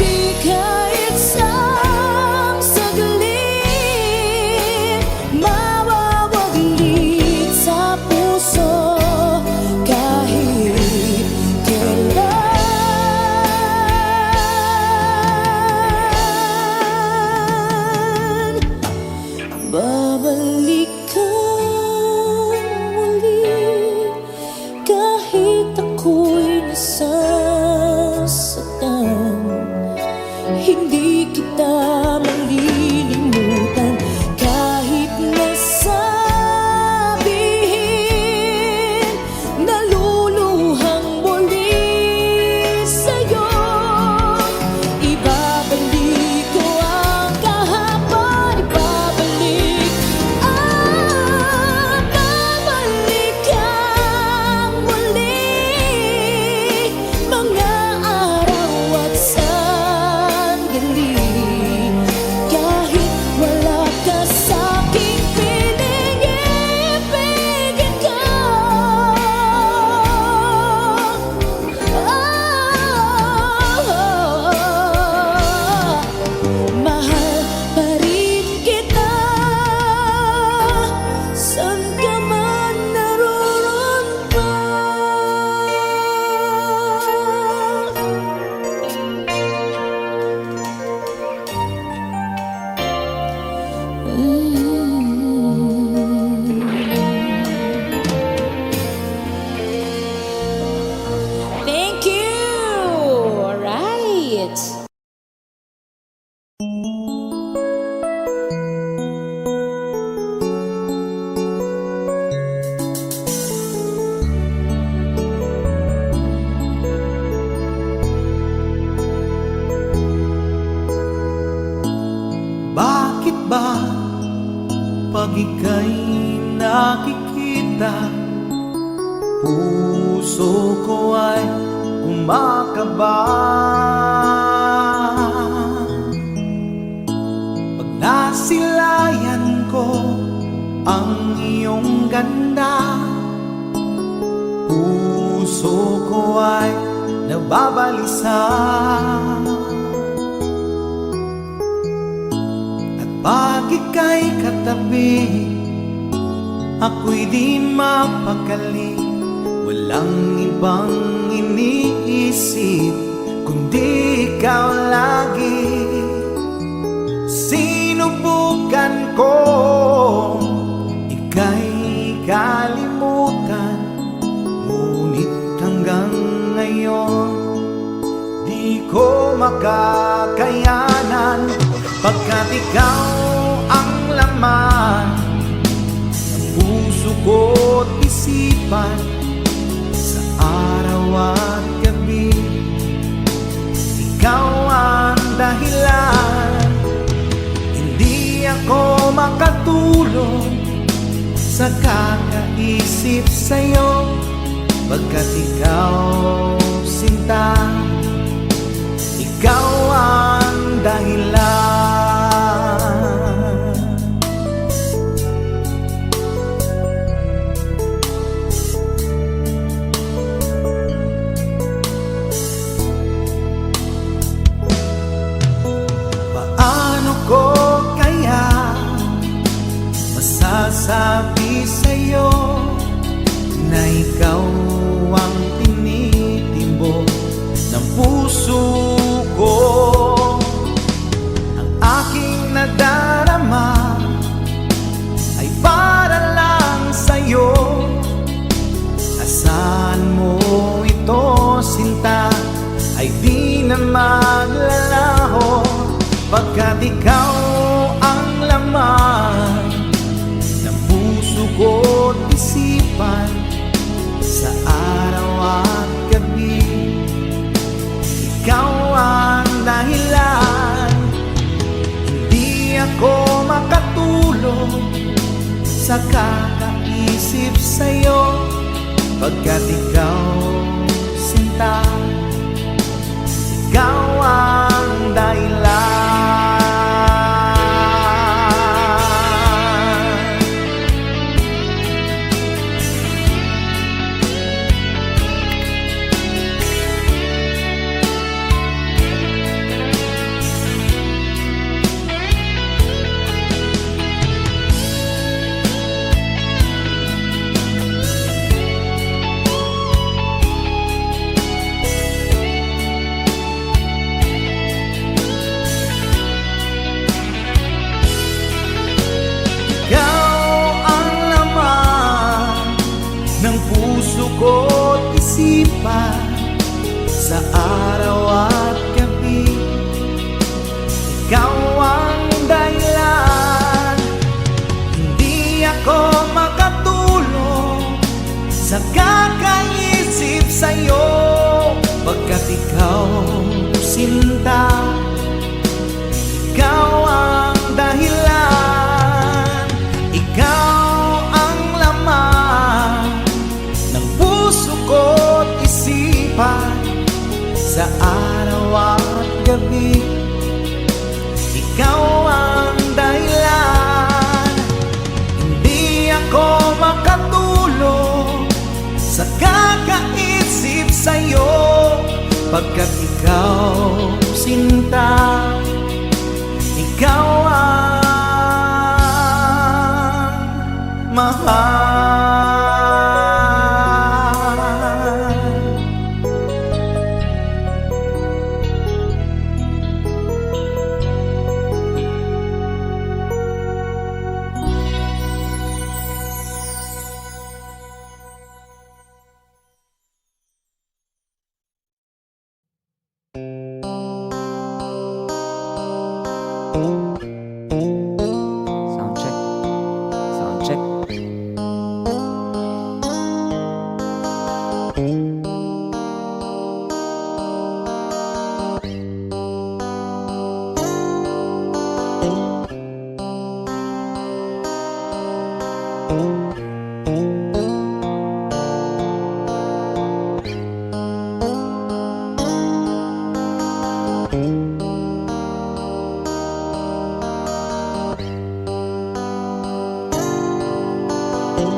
S6: Muli kahit isang saglit, mawawaglit sa puso kahit kailan. Babalik ka muli kahit ako'y nasasaktan. Hindi kita malilimutan kahit nasabihin. Naluluhang muli sa'yo. Ibabalik ko ang kahapon, ibabalik. Babalik kang muli. Mga araw at sandali, kahit wala ka sa'king piling, ibigin ko. Mahal pa rin kita, saan ka man naroon pa. Thank you. All right.
S5: Bakit ba pag ika'y nakikita, puso ko ay kumakaba? Pag nasilayan ko ang iyong ganda, puso ko ay nababalisa. Pag ika'y katabi, ako'y di mapakali. Walang ibang iniisip kundi ikaw lagi. Sinubukan ko ika'y kalimutan, ngunit hanggang ngayon di ko makakayanan. Pagkat ikaw ang laman ng puso ko't isipan, sa araw at gabi ikaw ang dahilan. Hindi ako makatulog sa kakaisip sa'yo, pagkat ikaw sinta, ikaw ang dahilan. Paano ko kaya masasabi sa'yo na ikaw ang tinitimbok ng puso ko? Ang aking nadarama ay para lang sa'yo. Asahan mo ito, sinta, ay di na maglalaho, pagkat ikaw ang laman ng puso ko't isipan, sa araw at gabi ikaw ang dahilan. Hindi ako makatulog sa kakaisip sa'yo, pagkat ikaw sinta, ikaw ang dahilan. isipan sa araw at gabi. Ikaw ang dahilan, hindi ako makatulog sa kakaisip sa'yo, pagkat ikaw sinta, ikaw ang dahilan, ikaw ang laman ng puso ko't isipan sa araw at gabi. Ikaw ang dahilan, hindi ako makatulog sa kakaisip sa'yo, pagkat ikaw sinta, ikaw ang mahal.
S3: Sound check. Sound check.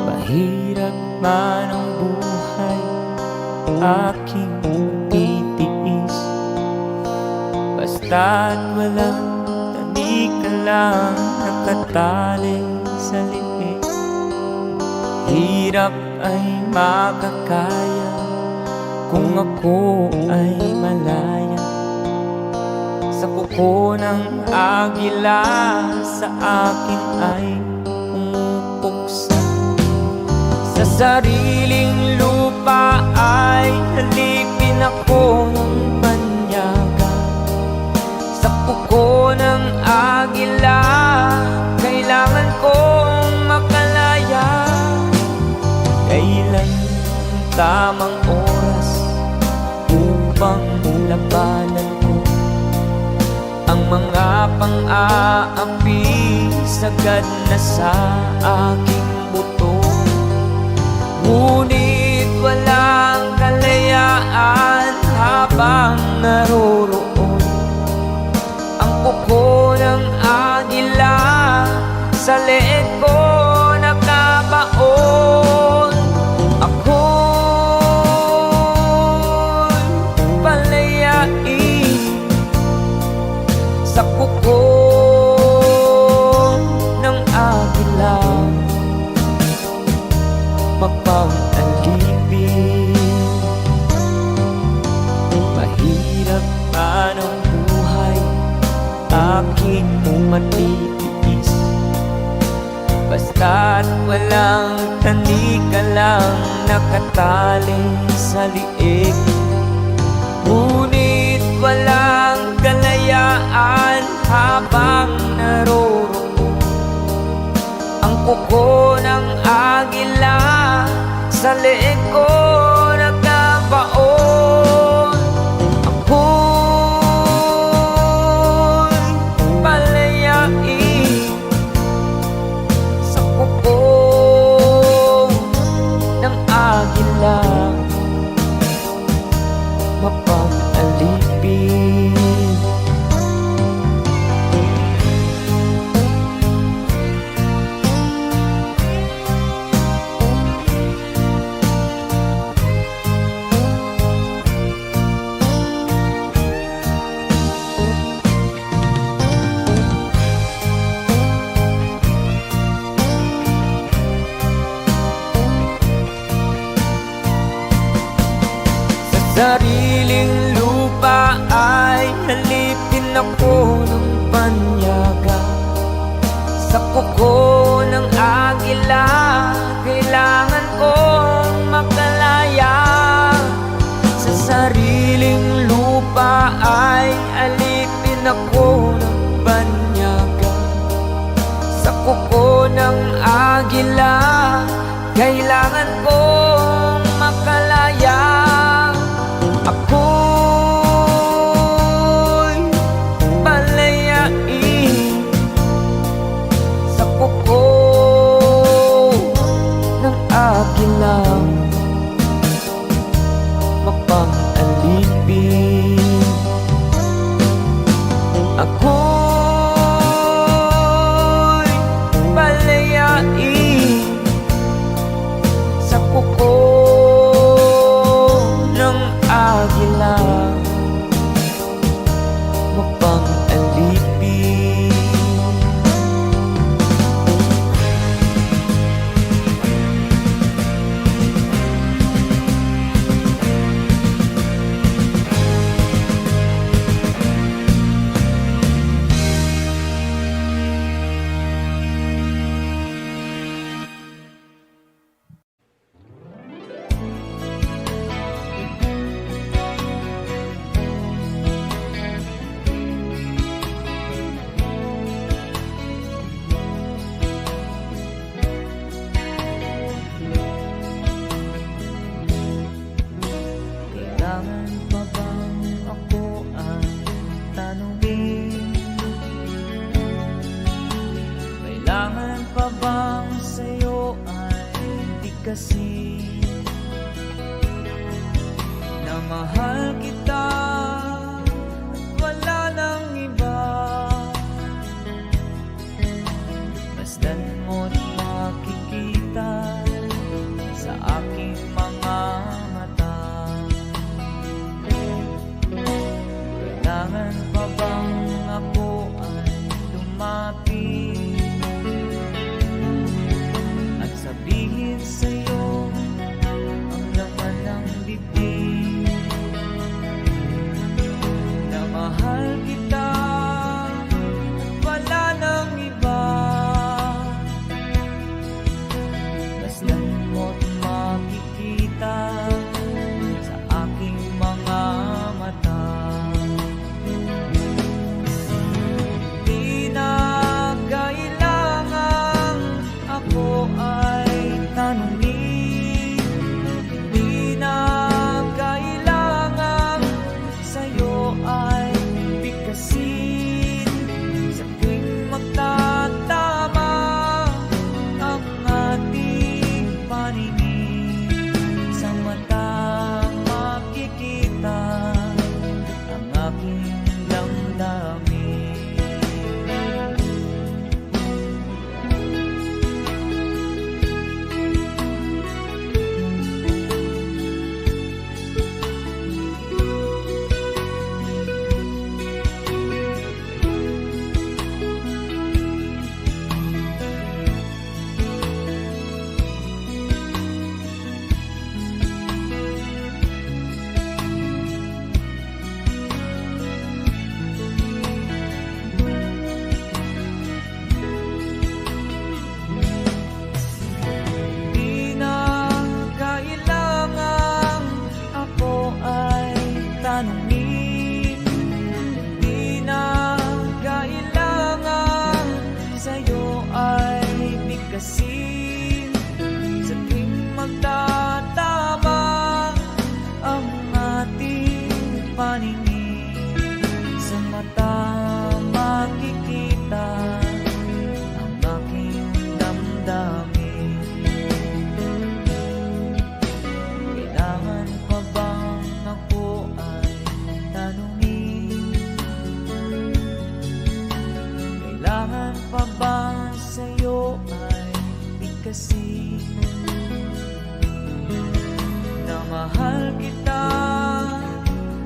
S3: Mahirap man ang buhay, aking titiis, basta't walang tanik ka lang nakatali sa liig. Hirap ay makakaya kung ako ay malaya sa kuko ng agila, sa akin ay pumupuksa. Sa sariling lupa ay halipin ako ng banyaga, sa kuko ng agila kailangan kong makalaya. Kailan ang tamang oras upang labanan ko ang mga pang-aapi sagad na sa aking buto? Ngunit walang kalayaan habang naroroon ang kuko ng agila sa leeg ko nakabaon. Ako'y palayain sa kuko ng agila, mapang-alipin. Mahirap man ang buhay, aking matitiis, basta't walang tanik ka lang nakatali sa liig. Ngunit walang kalayaan habang naroroon ang kuko ng agila sa leeg ko nagkabaon. Ako'y palayain sa kuko ng agila, mapang-alipin. Sariling lupa ay halipin ako ng banyaga, sa kuko ng agila kailangan kong makalaya. ako'y palayain sa kuko ng agila. Huwag pang alipin. Kailangan pa bang ako ang tanungin? Kailangan pa bang sa'yo ay bigkasin na mahal kita, wala nang iba? Basta't mo't makikita sa aking mga mata. Kailangan pa bang ako ay lumapit at sabihin sa'yo ang laman ng bibig na mahal kita, wala nang iba? Basta't mo't makikita sa aking mga mata. Di na kailangang ako ay tanungin, di na kailangang sa'yo ay bigkasin sa tuwing magtatama ang ating paningin. Sa mata makikita ang aking damdamin. Di na kailangang ako ay tanungin, di na kailangang sa'yo ay bigkasin sa tuwing magtatama ang ating paningin. Sa mata makikita ang aking damdamin. Kailangan pa bang ako ay tanungin? Kailangan pa ba sa'yo ay bigkasin na mahal kita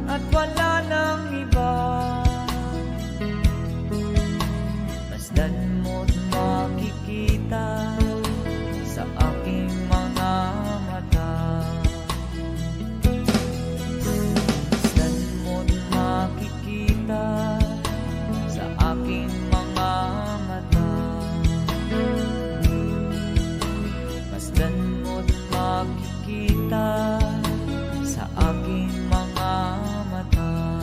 S3: at wala nang iba? Basta't mo't makikita sa aking mga mata. Basta't mo't makikita sa aking mga mata. Basta't mo't makikita sa aking mga mata.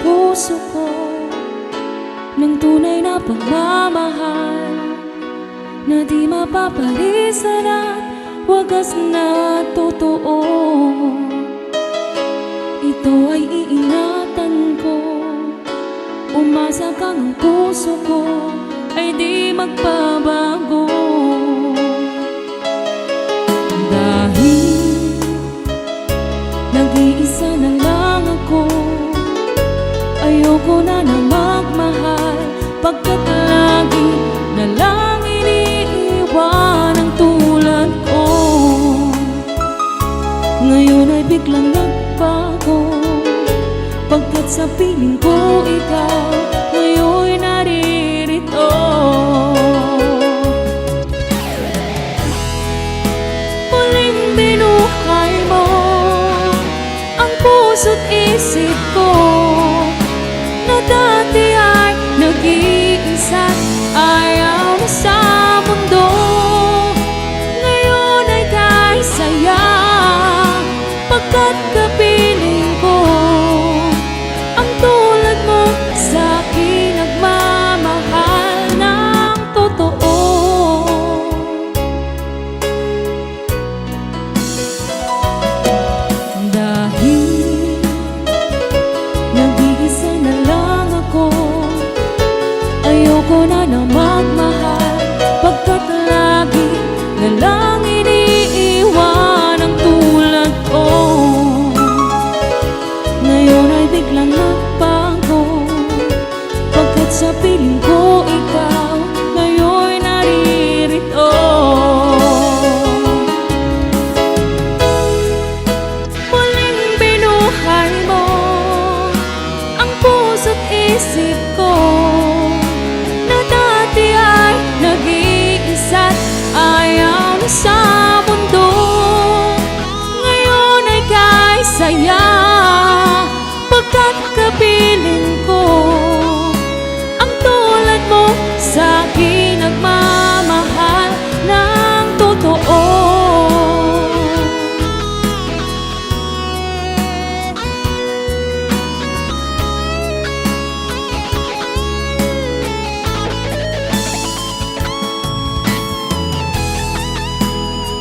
S2: puso ko ng tunay na pagmamahal na di mapapalisan at wagas na totoo. Ito ay iingatan ko, umasa kang ang puso ko ay di magbabago. Dahil nag-iisa na lang ako, ayoko na magmahal, pagkat lagi na lang iniiwan ang tulad ko. Ngayon ay biglang nagbago, pagkat sa piling ko ikaw ngayon'y naririto. Muling binuhay mo ang puso't isip ko na dati ay nag-iisa't ayaw na sa mundo. Ngayon ay kahit saya, pagkat kapiling ko ang tulad mo sa akin nagmamahal ng totoo. Dahil nag-iisa na lang ako, ayoko na magmahal, pagkat lagi na lang iniiwan ang tulad ko. Ngayon ay biglang nagbago, pagkat sa piling ko ikaw ngayon'y naririto. Muling binuhay mo ang puso't isip ko na dati ay nag-iisa't ayaw na sa mundo. Ngayon ay kahit saya, pagkat kapiling ko ang tulad mo sa akin nagmamahal ng totoo.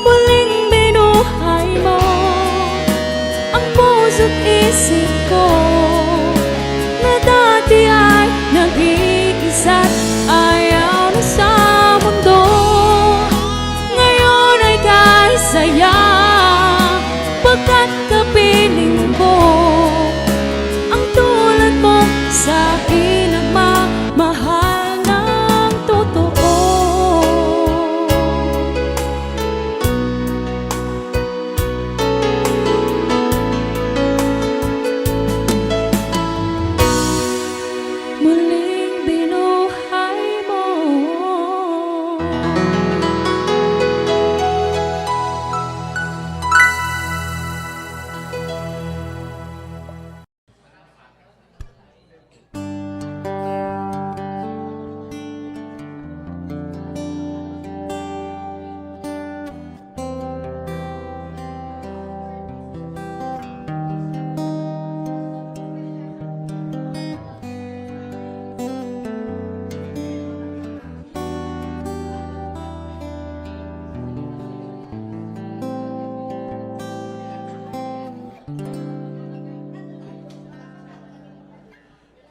S2: Muling binuhay mo ang puso't isip ko na dati ay nag-iisa't ayaw na sa mundo. Ngayon ay kahit saya, pagkat kapiling ko ang tulad mo sa akin nagmamahal ng totoo. Muling binuhay mo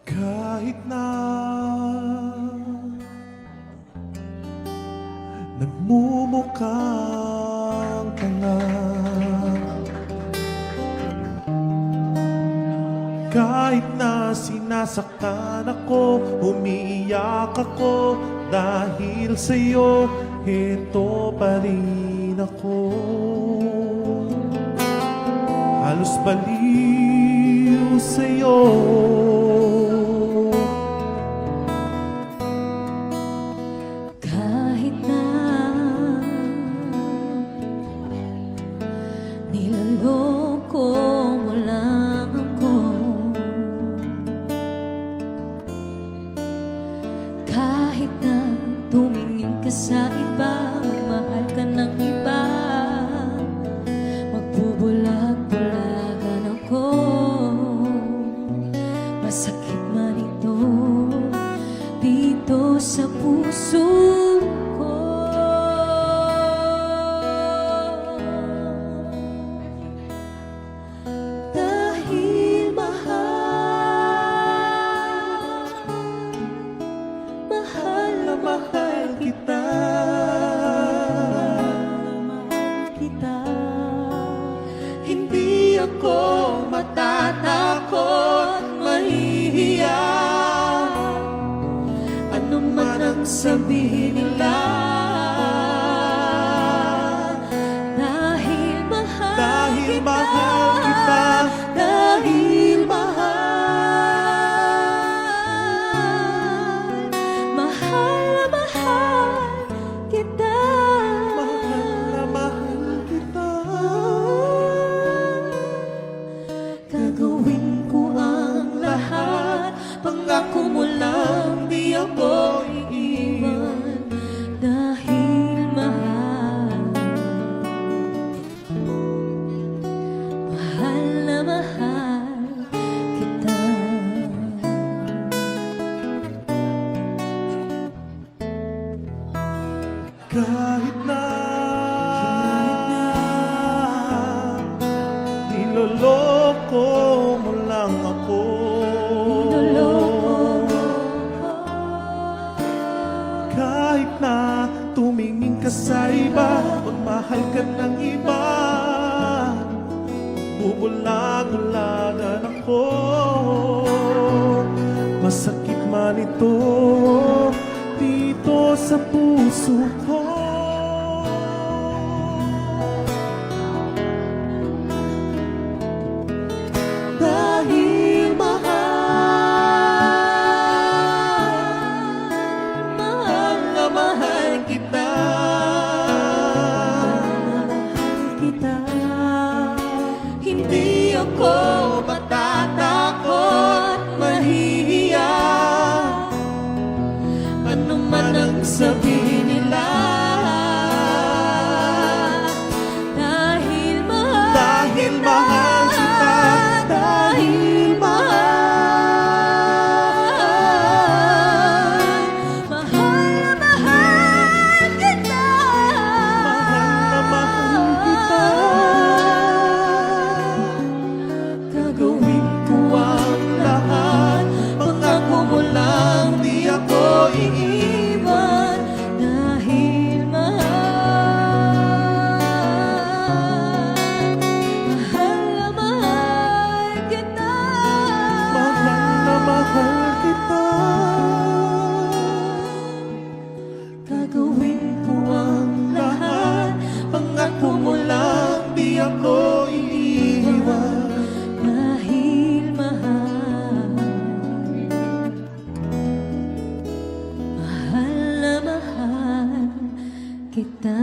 S5: Kahit na nagmumukhang tanga, kahit na sinasaktan ako, umiiyak ako, dahil sa'yo, heto pa rin ako. Halos baliw sa'yo,
S2: kahit na nilaloko mo lang ako, kahit na tumingin ka sa iba, magmahal ka ng iba, magbubulag-bulagan ako, masakit Masakit man ito dito sa puso ko. Dahil mahal na mahal kita,
S5: Hindi ako matatakot, mahihiya. Ano man ang sabihin nila,
S2: dahil mahal
S5: dahil
S2: kita,
S5: mahal kita, dahil
S2: mahal na mahal kita.
S5: mahal kita.
S2: Gagawin ko ang lahat, pangako mo lang di ako iiwan. Dahil mahal, mahal na mahal kita.
S5: Kahit na niloloko mo lang ako, kahit na tumingin ka sa iba, magmahal ka ng iba, bubulag-ulagan ako. Masakit man ito dito sa puso ko. Dahil mahal na mahal kita,
S2: Kita,
S5: hindi ako matatakot, mahihiya. Ano man ang sabihin nila,
S2: dahil mahal
S5: dahil mahal kita, dahil
S2: mahal na mahal kita.
S5: mahal kita. Gagawin ko ang lahat, pangako mo lang di ako iiwan.
S2: Dahil mahal na mahal kita.
S5: Mahal na mahal kita. Gagawin ko ang lahat, pangako mo lang di ako iiwan.
S2: Dahil mahal, mahal na mahal kita.